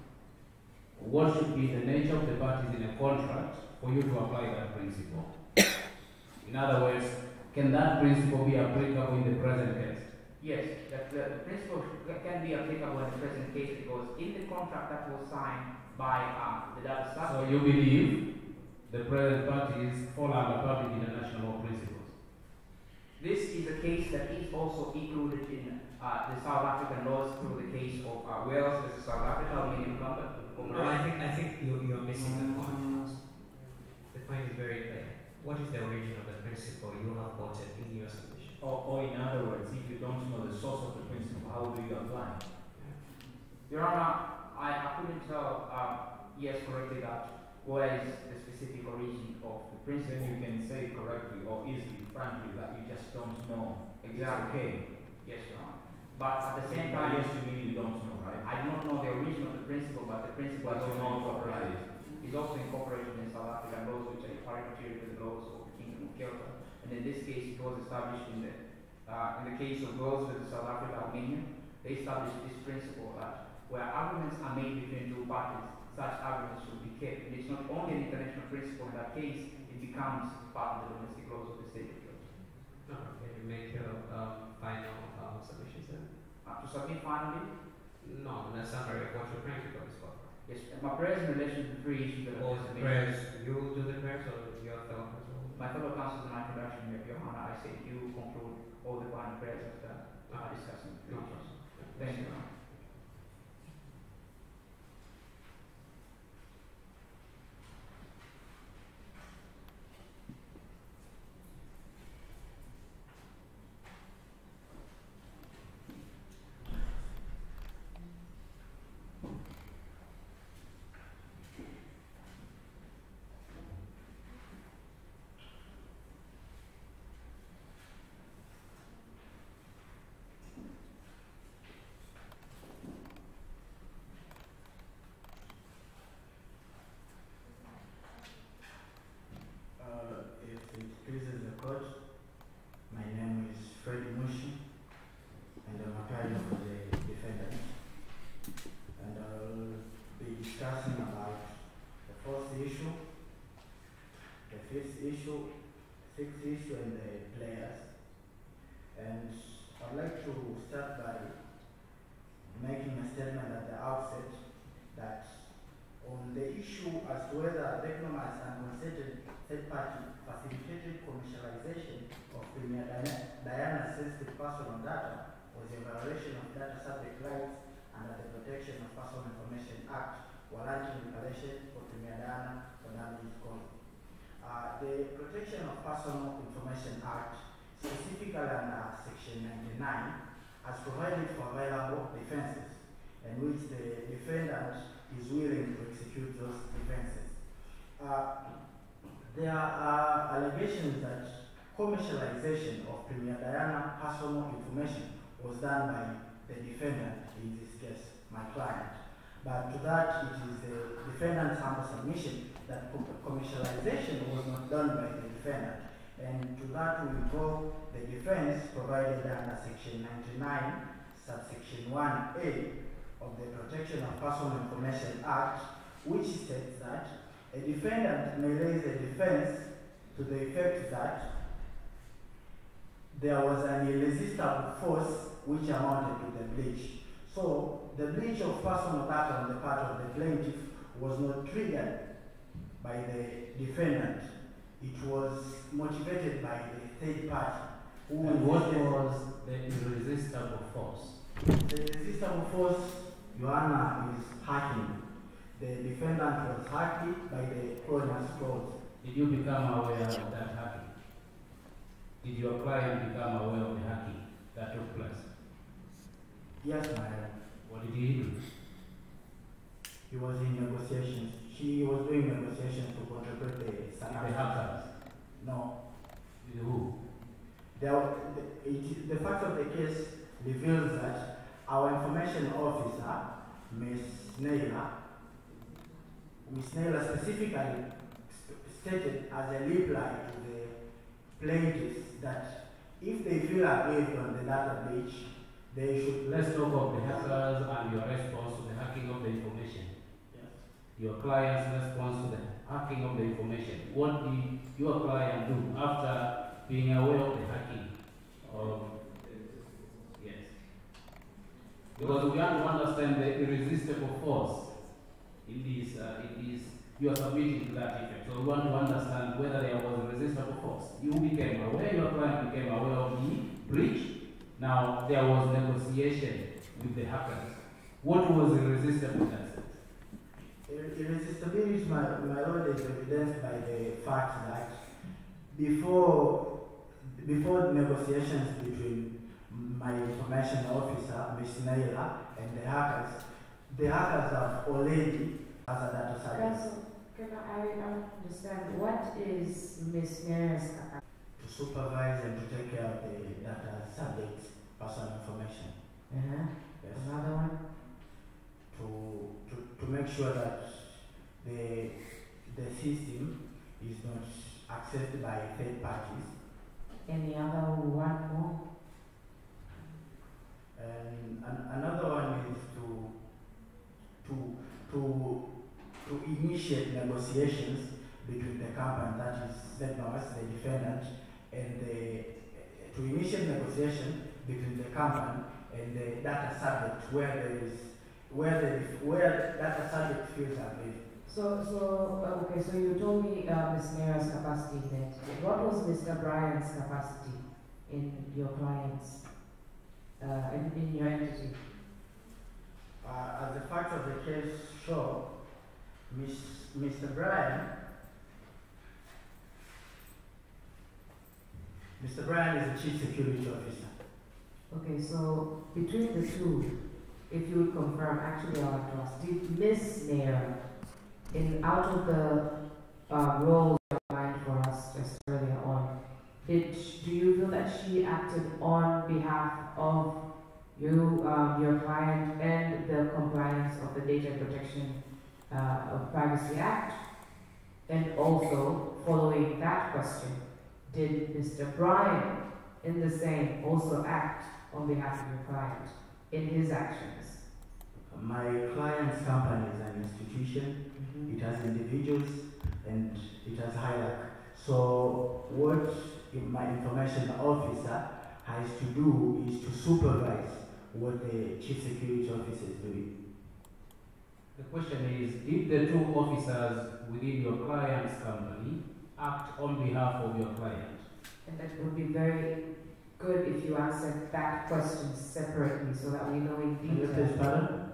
S5: What should be the nature of the parties in a contract for you to apply that principle? In other words, can that principle be applicable in the present case?
S7: Yes, the principle can be applicable in the present case because in the contract that was signed by the data subject.
S5: So you believe the present parties fall under public international law principles?
S7: This is a case that is also included in the South African laws through the case of Wales versus South Africa, Aluminium Company.
S6: No, I think you're missing the point. The point is very clear. What is the origin of the principle you have quoted in your submission?
S5: Or in other words, if you don't know the source of the principle, how do you apply?
S7: Your Honor, I couldn't tell, yes, correctly that what is the specific origin of the principle.
S5: Then you can say correctly or easily, frankly, that you just don't know.
S7: Exactly.
S5: Okay.
S7: Yes, Your Honor. But at the same time,
S5: Yes, you mean you don't know, right?
S7: I do not know the origin of the principle, but the principle
S5: But
S7: is
S5: you
S7: also
S5: know
S7: incorporated.
S5: it.
S7: Is also incorporated in South African laws, which are pari material to the laws of the Kingdom of Kyoto. And in this case, it was established in the case of Wales versus South Africa, Aluminium. They established this principle that where arguments are made between two parties, such arguments should be kept. And it's not only an international principle. In that case, it becomes part of the domestic laws of the state of Kyoto.
S6: Can you make your final submissions then?
S7: To submit finally,
S6: No, in a summary of what you're trying to this for.
S7: yes, my prayers in relation to the three issues that
S6: All
S7: I've
S6: the
S7: just
S6: prayers,
S7: mentioned.
S6: you will do the prayers or your fellow counsel?
S7: My fellow counsels in my introduction, Your Honor, I say you conclude all the final prayers after discussing the three issues. Thank you, Your Honor.
S8: And I'd like to start by making a statement at the outset that on the issue as to whether Becknom's unconsented third-party facilitated commercialization of Premier Diana's sensitive personal data was a violation of data subject rights under the Protection of Personal Information Act, warranting reparation for Premier Diana for damages caused. The Protection of Personal Information Act, specifically under Section 99, has provided for available defenses in which the defendant is willing to execute those defenses. There are allegations that commercialization of Premier Diana personal information was done by the defendant, in this case, my client. But to that, it is the defendant's humble submission that commercialization was not done by the defendant. And to that we go the defense provided under Section 99, subsection 1A of the Protection of Personal Information Act, which states that a defendant may raise a defense to the effect that there was an irresistible force which amounted to the breach. So the breach of personal data on the part of the plaintiff was not triggered by the defendant. It was motivated by the third party.
S5: And what was the irresistible force?
S8: The irresistible force, Your Honor, is hacking. The defendant was hacked by the coroner's court.
S5: Did you become aware of that hacking? Did your client become aware of the hacking that took place?
S8: Yes, madam.
S5: What did he do?
S8: He was in negotiations. She was doing negotiations to contribute the
S5: hackers?
S8: No.
S5: With who?
S8: The fact of the case reveals that our information officer, Ms. Naylor specifically stated as a reply to the plaintiffs that if they feel aggrieved on the data breach, they should...
S5: Let's talk of the hackers and your response to the hacking of the information.
S8: Yes.
S5: Your client's response to the hacking of the information. What did your client do after being aware of the hacking? Yes. Because we have to understand the irresistible force in this, you are submitting to that effect. So we want to understand whether there was a resistible force. You became aware, your client became aware of the breach. Now, there was negotiation with the hackers. What was irresistible in that sense?
S8: Irresistibility, my lord, is evidenced by the fact that before negotiations between my information officer, Ms. Naylor, and the hackers have already as a data scientist.
S3: Can I understand what is Ms. Naylor's capacity?
S8: To supervise and to take care of the data subjects, personal information. Yes.
S3: Another one?
S8: To make sure that the system is not accessed by third parties.
S3: Any other one more?
S8: And another one is to initiate negotiations between the company, that is the defendant, and to initiate negotiation between the company and the data subject where data subject feels aggrieved.
S3: So you told me Ms. Naylor's capacity then. What was Mr. Bryan's capacity in your client's, in your entity?
S8: As the facts of the case show, Mr. Bryan is the chief security officer.
S3: Okay, so between the two, if you would confirm, actually I want to ask, did Ms. Naylor, out of the roles outlined for us just earlier on, do you feel that she acted on behalf of you, your client, and the compliance of the Data Protection of Privacy Act? And also, following that question, did Mr. Bryan, in the same, also act on behalf of your client in his actions?
S8: My client's company is an institution. It has individuals and it has hierarchy. So what my information officer has to do is to supervise what the chief security officer is doing.
S5: The question is, did the two officers within your client's company act on behalf of your client?
S3: And that would be very good if you answered that question separately so that we know in detail.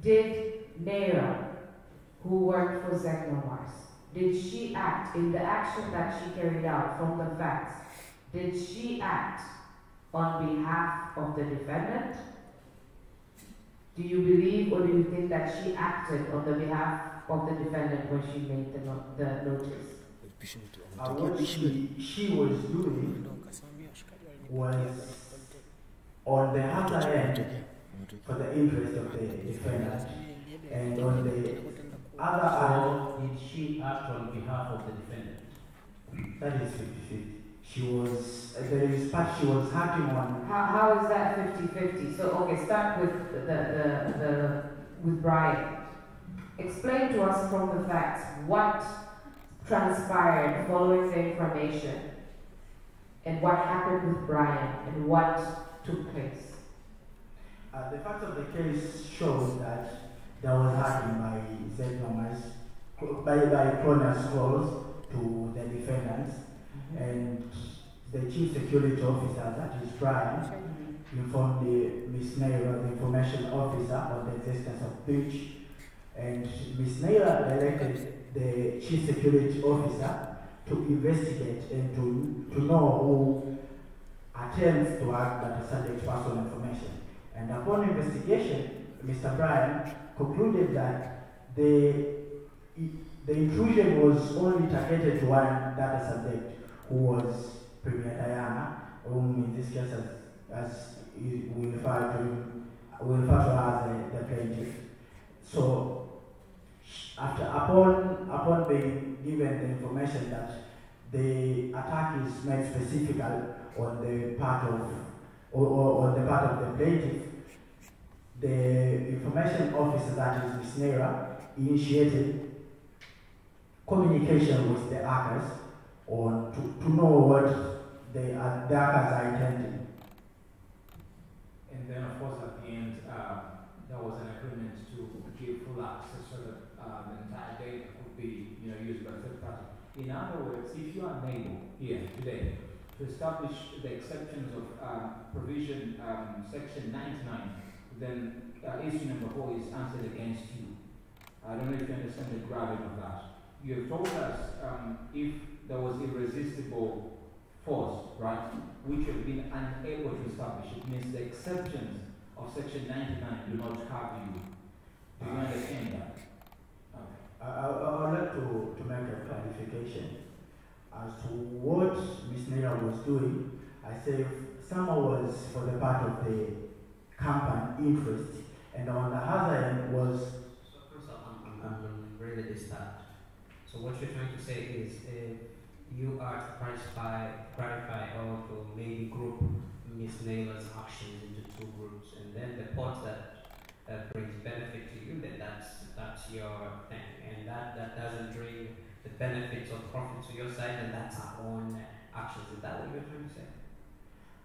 S3: Did Naira, who worked for Zegnomars, did she act in the action that she carried out from the facts? Did she act on behalf of the defendant? Do you believe or do you think that she acted on the behalf of the defendant when she made the notice?
S8: What she was doing was on the other end for the interest of the defendant, and on the other hand,
S5: did she act on behalf of the defendant?
S8: That is 50-50. She was, there is part she was acting on.
S3: How is that 50-50? So, okay, start with with Brian. Explain to us from the facts what transpired following the information and what happened with Brian and what took place.
S8: The fact of the case shows that there was hacking by Zegnomars, by Kronos calls to the defendants, and the chief security officer, that is Brian, informed the Ms. Naira, the information officer, of the existence of breach, and Ms. Naira directed the chief security officer to investigate and to know who attempts to act that is subject to personal information. And upon investigation, Mr. Brian concluded that the intrusion was only targeted to one data subject, who was Premier Diana, whom in this case as we refer to her as the plaintiff. So upon being given the information that the attack is made specifically on the part of the plaintiff, the information officer, that is Ms. Naira, initiated communication with the hackers to know what the hackers are intending.
S5: And then, of course, at the end, there was an agreement to give full access so that the entire data could be, used by third party. In other words, if you are unable here today to establish the exceptions of provision section 99, then issue number 4 is answered against you. I don't know if you understand the gravity of that. You have told us if there was irresistible force, right, which you have been unable to establish, it means the exceptions of section 99 do not cover you. Do you understand that? Okay.
S8: I would like to make a clarification as to what Ms. Naira was doing. I say some was for the part of the company interest, and on the other end was.
S6: So first off, I'm really disturbed. So what you're trying to say is you are to clarify or to maybe group Ms. Naylor's actions into 2 groups, and then the part that brings benefit to you, then that's your thing, and that doesn't bring the benefits or profit to your side, and that's our own actions. Is that what you're trying to say?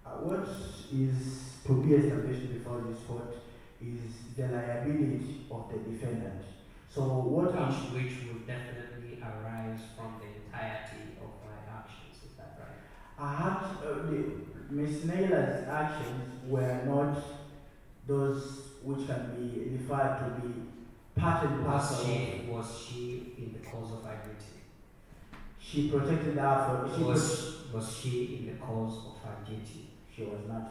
S8: What is to be established before this court is the liability of the defendant. So
S6: which would definitely arise from the entirety of my actions. Is that right?
S8: Ms. Naylor's actions were not those which can be referred to be part and parcel.
S6: Was she in the cause of her duty?
S8: She protected her for.
S6: Was she in the cause of her duty?
S8: She was not.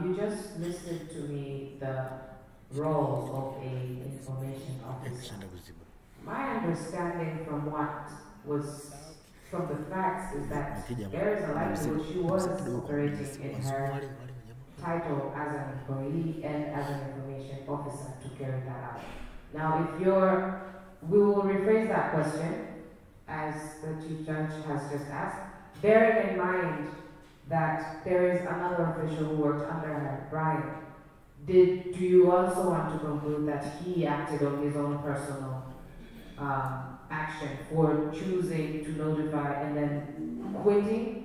S3: You just listed to me the role of a information officer. My understanding from what was from the facts is that there is a likelihood she was operating in her title as an employee and as an information officer to carry that out. Now, we will rephrase that question as the Chief Judge has just asked, bearing in mind that there is another official who worked under her, Brian. Do you also want to conclude that he acted on his own personal action for choosing to notify and then quitting?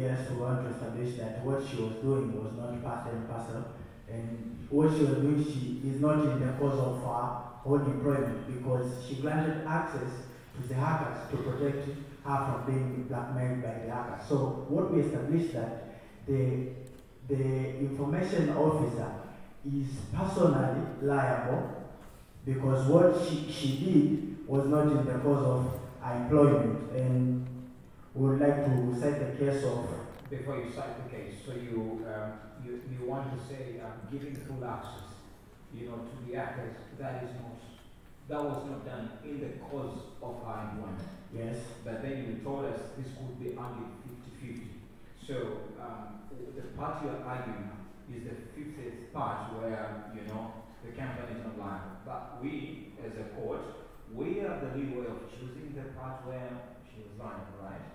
S8: case, we want to establish that what she was doing was not part and parcel, and what she was doing, she is not in the cause of her own employment, because she granted access to the hackers to protect her from being blackmailed by the hackers. So what we established that the information officer is personally liable because what she did was not in the cause of her employment, and we would like to cite the case of.
S7: Before you cite the case, so you want to say giving full access, to the actors, that was not done in the cause of our employment.
S8: Yes.
S7: But then you told us this could be only 50-50. So the part you are arguing is the 50th part where the company is not liable. But we, as a court, we have the leeway of choosing the part where she was liable, right?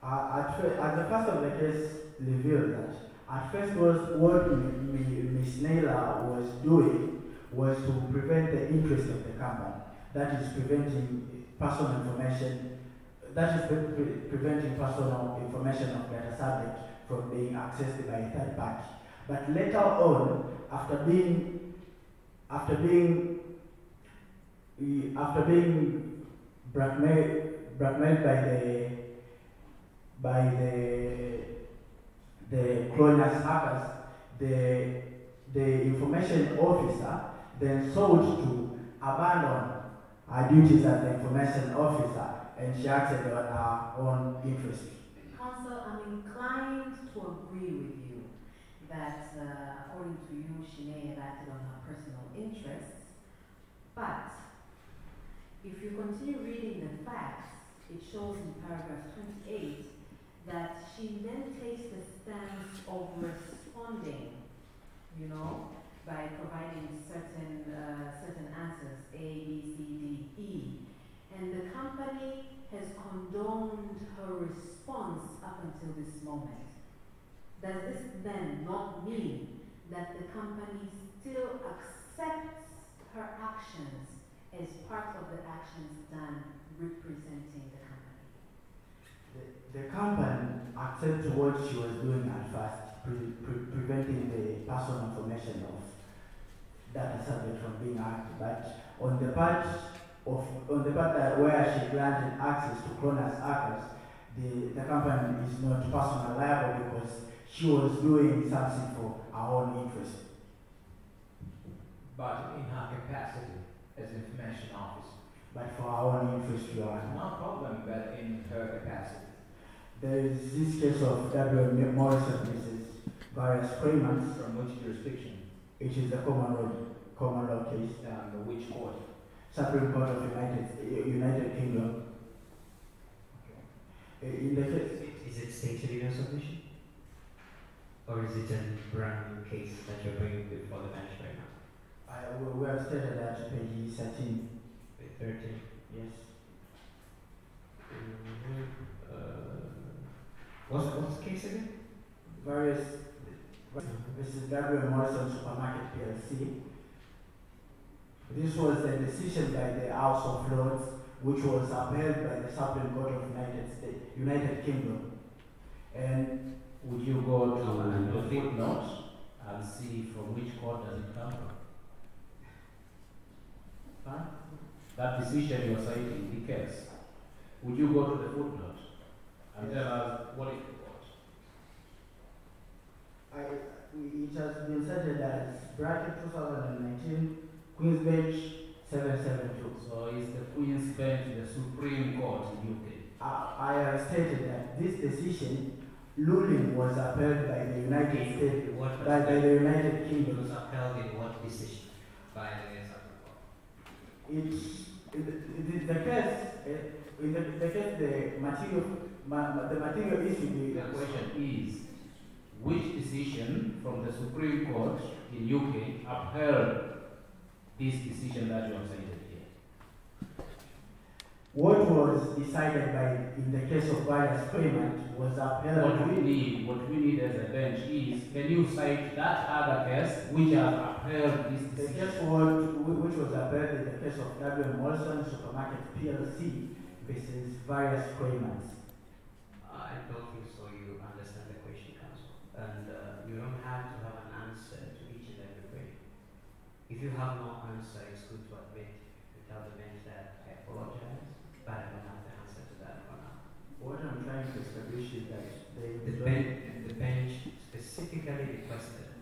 S8: At the first of the case revealed that at first what Ms. Naylor was doing was to prevent the interest of the company. That is preventing personal information. That is preventing personal information of data subject from being accessed by a third party. But later on, after being blackmailed by the cloners hackers, the information officer then sought to abandon her duties as the information officer, and she acted on her own interest.
S4: Counsel, I'm inclined to agree with you that according to you, she may have acted on her personal interests, but if you continue reading the facts, it shows in paragraph 28 that she then takes the stance of responding, by providing certain answers, A, B, C, D, E. And the company has condoned her response up until this moment. Does this then not mean that the company still accepts her actions as part of the actions done representing the company?
S8: The company accepted what she was doing at first, preventing the personal information of data subject from being hacked. But on the part that where she granted access to cloners hackers, the company is not personally liable because she was doing something for her own interest.
S7: But in her capacity as information officer.
S8: But for our own interest, you are.
S7: No problem, but in her capacity.
S8: There is this case of W. Morrison versus various claimants.
S7: From which jurisdiction?
S8: It is the common law case.
S7: Which court?
S8: Supreme Court of United Kingdom.
S6: Okay.
S8: In the case,
S6: is it stated in your submission? Or is it a brand new case that you're bringing before the bench right now?
S8: we have stated that page 13.
S6: Page 13.
S8: Yes.
S6: What's the case again? This is
S8: W. Morrison Supermarket PLC. This was a decision by the House of Lords, which was upheld by the Supreme Court of United Kingdom. And
S5: would you go to the footnote and see from which court does it come from?
S8: huh?
S5: That decision you're citing, the case. Would you go to the footnote and tell us what it was?
S8: It has been cited as bracket 2019, Queen's Bench 772.
S5: So is the Queen's Bench the Supreme Court in UK?
S8: I have stated that this decision ruling was upheld by the United States, by the United Kingdom.
S6: It was upheld in what decision by the Supreme Court?
S8: The case, the material issue.
S5: The question is, which decision from the Supreme Court in UK upheld this decision that you have cited here?
S8: What was decided in the case of various claimants was upheld.
S5: What we need as a bench is, can you cite that other case which has upheld this
S8: The
S5: decision?
S8: case which was upheld is the case of W. Morrison Supermarket PLC versus various claimants.
S6: I don't think so. You understand If you have no answer, it's good to admit, to tell the bench that I apologize, but I don't have the answer to that for now.
S8: What I'm trying to establish is that
S6: The bench specifically requested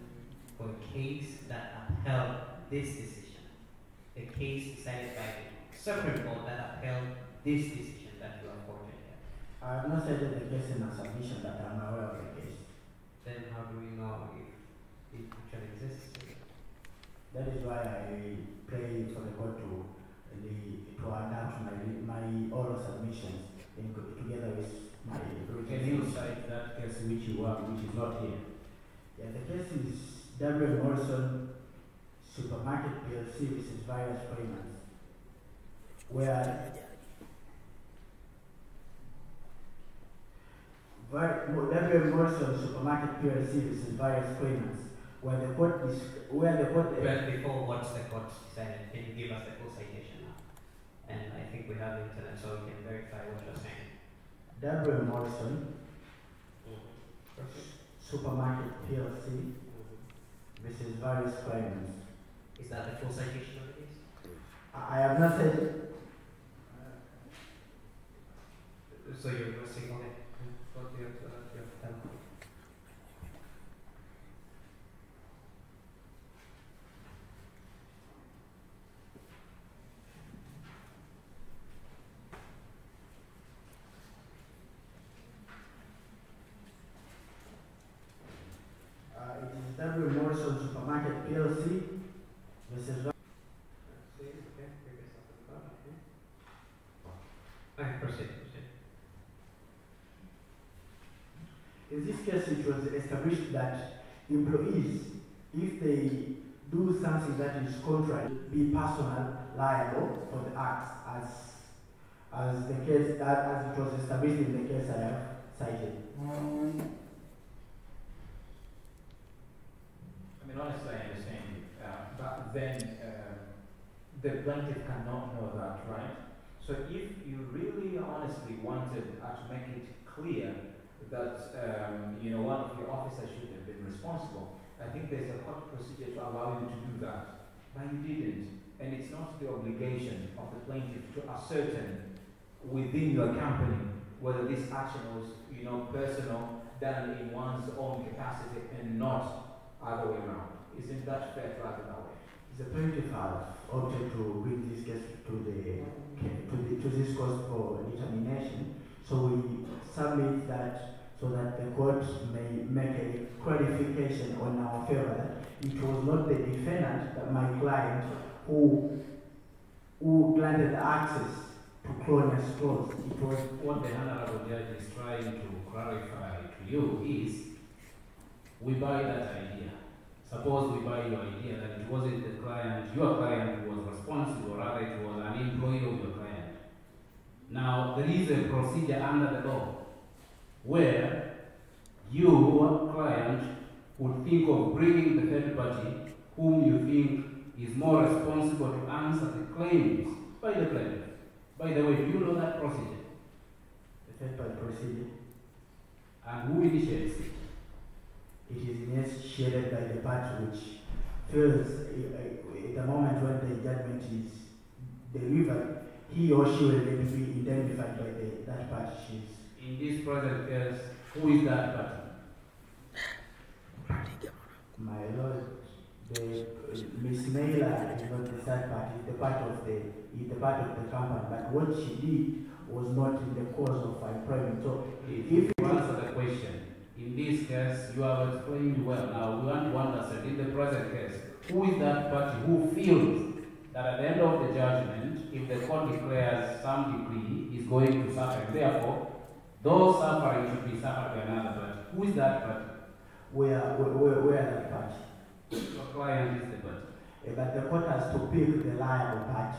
S6: for a case that upheld this decision, a case decided by the Supreme Court that upheld this decision that you are quoting here.
S8: I have not cited the case in a submission that I'm aware of the case.
S6: Then how do we know if it actually exists?
S8: That is why I pray for the court to adapt my oral submissions together with my written.
S5: Can you cite that case which you are, which is not here?
S8: Yeah, the case is W. Morrison Supermarket PLC versus various claimants, where W. Morrison Supermarket PLC versus various claimants, where the court is
S6: But before what's the court decided, can you give us the full citation now? And I think we have the internet so we can verify what you're saying.
S8: W. Morrison Supermarket PLC versus various claimants.
S6: Is that the full citation of the case?
S8: I have not said.
S6: So you're saying, okay, go to your telephone.
S8: It is W. Morrison Supermarket PLC versus.
S6: Proceed.
S8: In this case, it was established that employees, if they do something that is contrary, be personally liable for the acts as the case as it was established in the case I have cited.
S7: I mean, honestly, I understand you, but then the plaintiff cannot know that, right? So if you really honestly wanted to make it clear that one of your officers should have been responsible, I think there's a court procedure to allow you to do that, but you didn't, and it's not the obligation of the plaintiff to ascertain within your company whether this action was, personal, done in one's own capacity, and not other way around. Isn't that fair to argue that way?
S8: The plaintiff has opted to bring this case to this court for determination, so we submit that so that the court may make a clarification on our favor that it was not the defendant, but my client, who granted the access to Colonial stores. It was
S5: what the Honorable Judge is trying to clarify to you is, we buy that idea. Suppose we buy your idea that it wasn't the client, your client who was responsible, rather it was an employee of your client. Now, there is a procedure under the law where your client would think of bringing the third party whom you think is more responsible to answer the claims by the plaintiff. By the way, do you know that procedure?
S8: the third party procedure.
S5: And who initiates it?
S8: It is initiated by the party which feels at the moment when the judgment is delivered, he or she will then be identified by that party.
S5: In this present case, who is that party?
S8: My lord, Miss Naylor is not the third party, the part of the company, but what she did was not in the course of employment. So
S5: if you answer the question, in this case, you have explained well. Now, we want to understand, in the present case, who is that party who feels that at the end of the judgment, if the court declares some decree is going to suffer, and therefore, those suffering should be suffered by another party? Who is that party?
S8: Where that party?
S5: Your client is the party.
S8: But the court has to pick the liable party.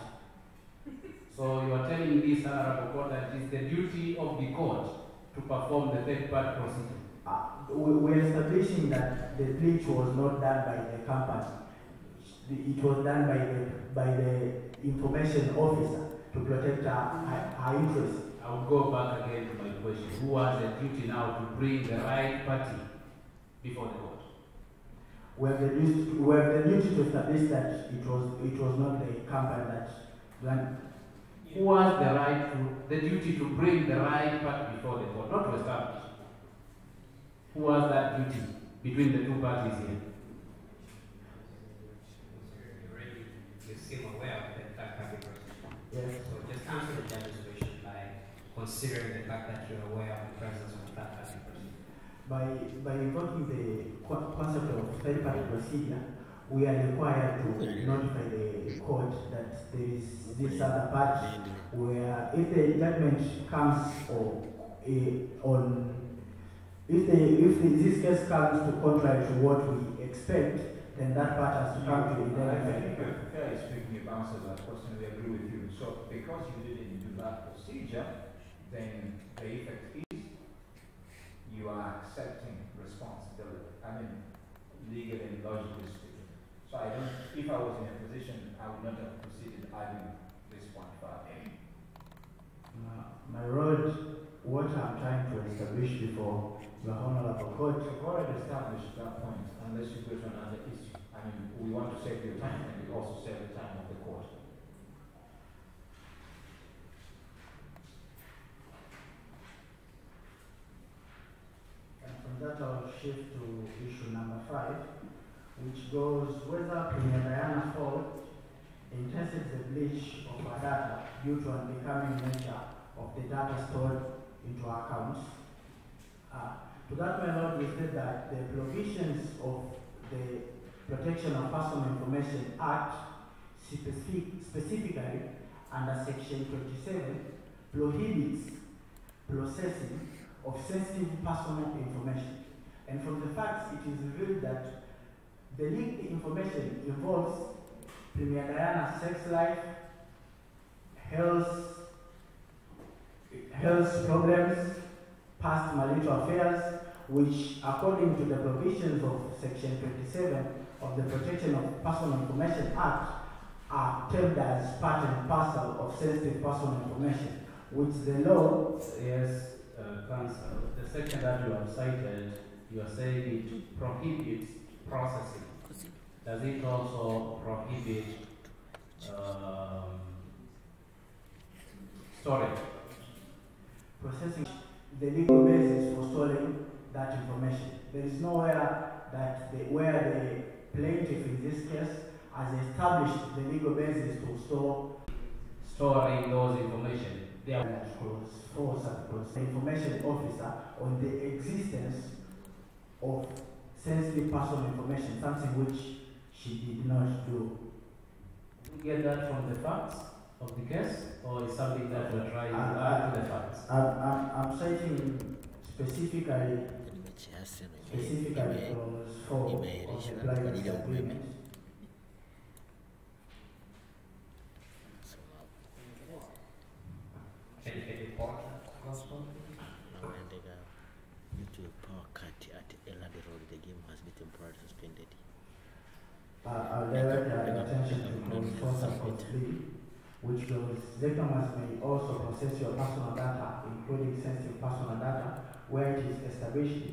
S5: So you are telling this honorable court that it is the duty of the court to perform the third part procedure.
S8: We're establishing that the breach was not done by the company. It was done by the information officer to protect her interests.
S5: I will go back again to my question. Who has the duty now to bring the right party before the court?
S8: we have the duty to establish that it was not the company that ran.
S5: Who has the right the duty to bring the right party before the court, not to establish? Who has that duty between the two parties here?
S6: You seem aware of the third party procedure.
S8: Yes.
S6: So just answer the judge's question by considering the fact that you're aware of the presence of third party procedure.
S8: By invoking the concept of third party procedure, we are required to notify the court that there is this other party, where if the judgment comes if this case comes to contrary to what we expect, then that part has to come to the
S9: I think you're fairly speaking, you've answered that question, we agree with you. So because you didn't do that procedure, then the effect is you are accepting responsibility. I mean, legally and logically speaking. So if I was in a position, I would not have proceeded arguing this point further.
S8: My road, what I'm trying to establish before the Honorable Court.
S9: You've already established that point, unless you go to another issue. I mean, we want to save your time, and we also save the time of the court.
S8: And from that, I'll shift to issue number 5, which goes whether Premier Diana Ford intended the breach of her data due to unbecoming nature of the data stored into her accounts. To that, my Lord, we said that the provisions of the Protection of Personal Information Act specifically under Section 27 prohibits processing of sensitive personal information. And from the facts, it is revealed that the leaked information involves Premier Diana's sex life, health problems, past marital affairs, which according to the provisions of Section 27 of the Protection of Personal Information Act are termed as part and parcel of sensitive personal information, which the law...
S5: Yes, Counsel, the section that you have cited, you are saying it prohibits processing. Does it also prohibit storage?
S8: Processing the legal basis for storing that information. There is nowhere that where the plaintiff in this case has established the legal basis to
S5: storing those information. They are
S8: the information officer on the existence of sensitive personal information, something which she did not do.
S5: You get that from the facts of the case, or is something that you're trying to add to the facts?
S8: I'm citing specifically clause 4 of the Privacy Agreement.
S6: Can you pause that?
S1: Due to a power cut at Elade Road, the game has been temporarily suspended.
S8: I'll direct your attention to clause 4 of 3, which goes, victims may also process your personal data, including sensitive personal data, where it is established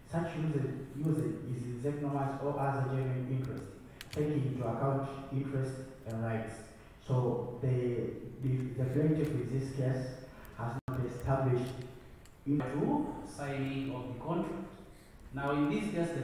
S8: such usage is in Zecnoma's or other genuine interest, taking into account interest and rights. So the plaintiff in this case has not established
S5: Signing of the contract. Now in this case,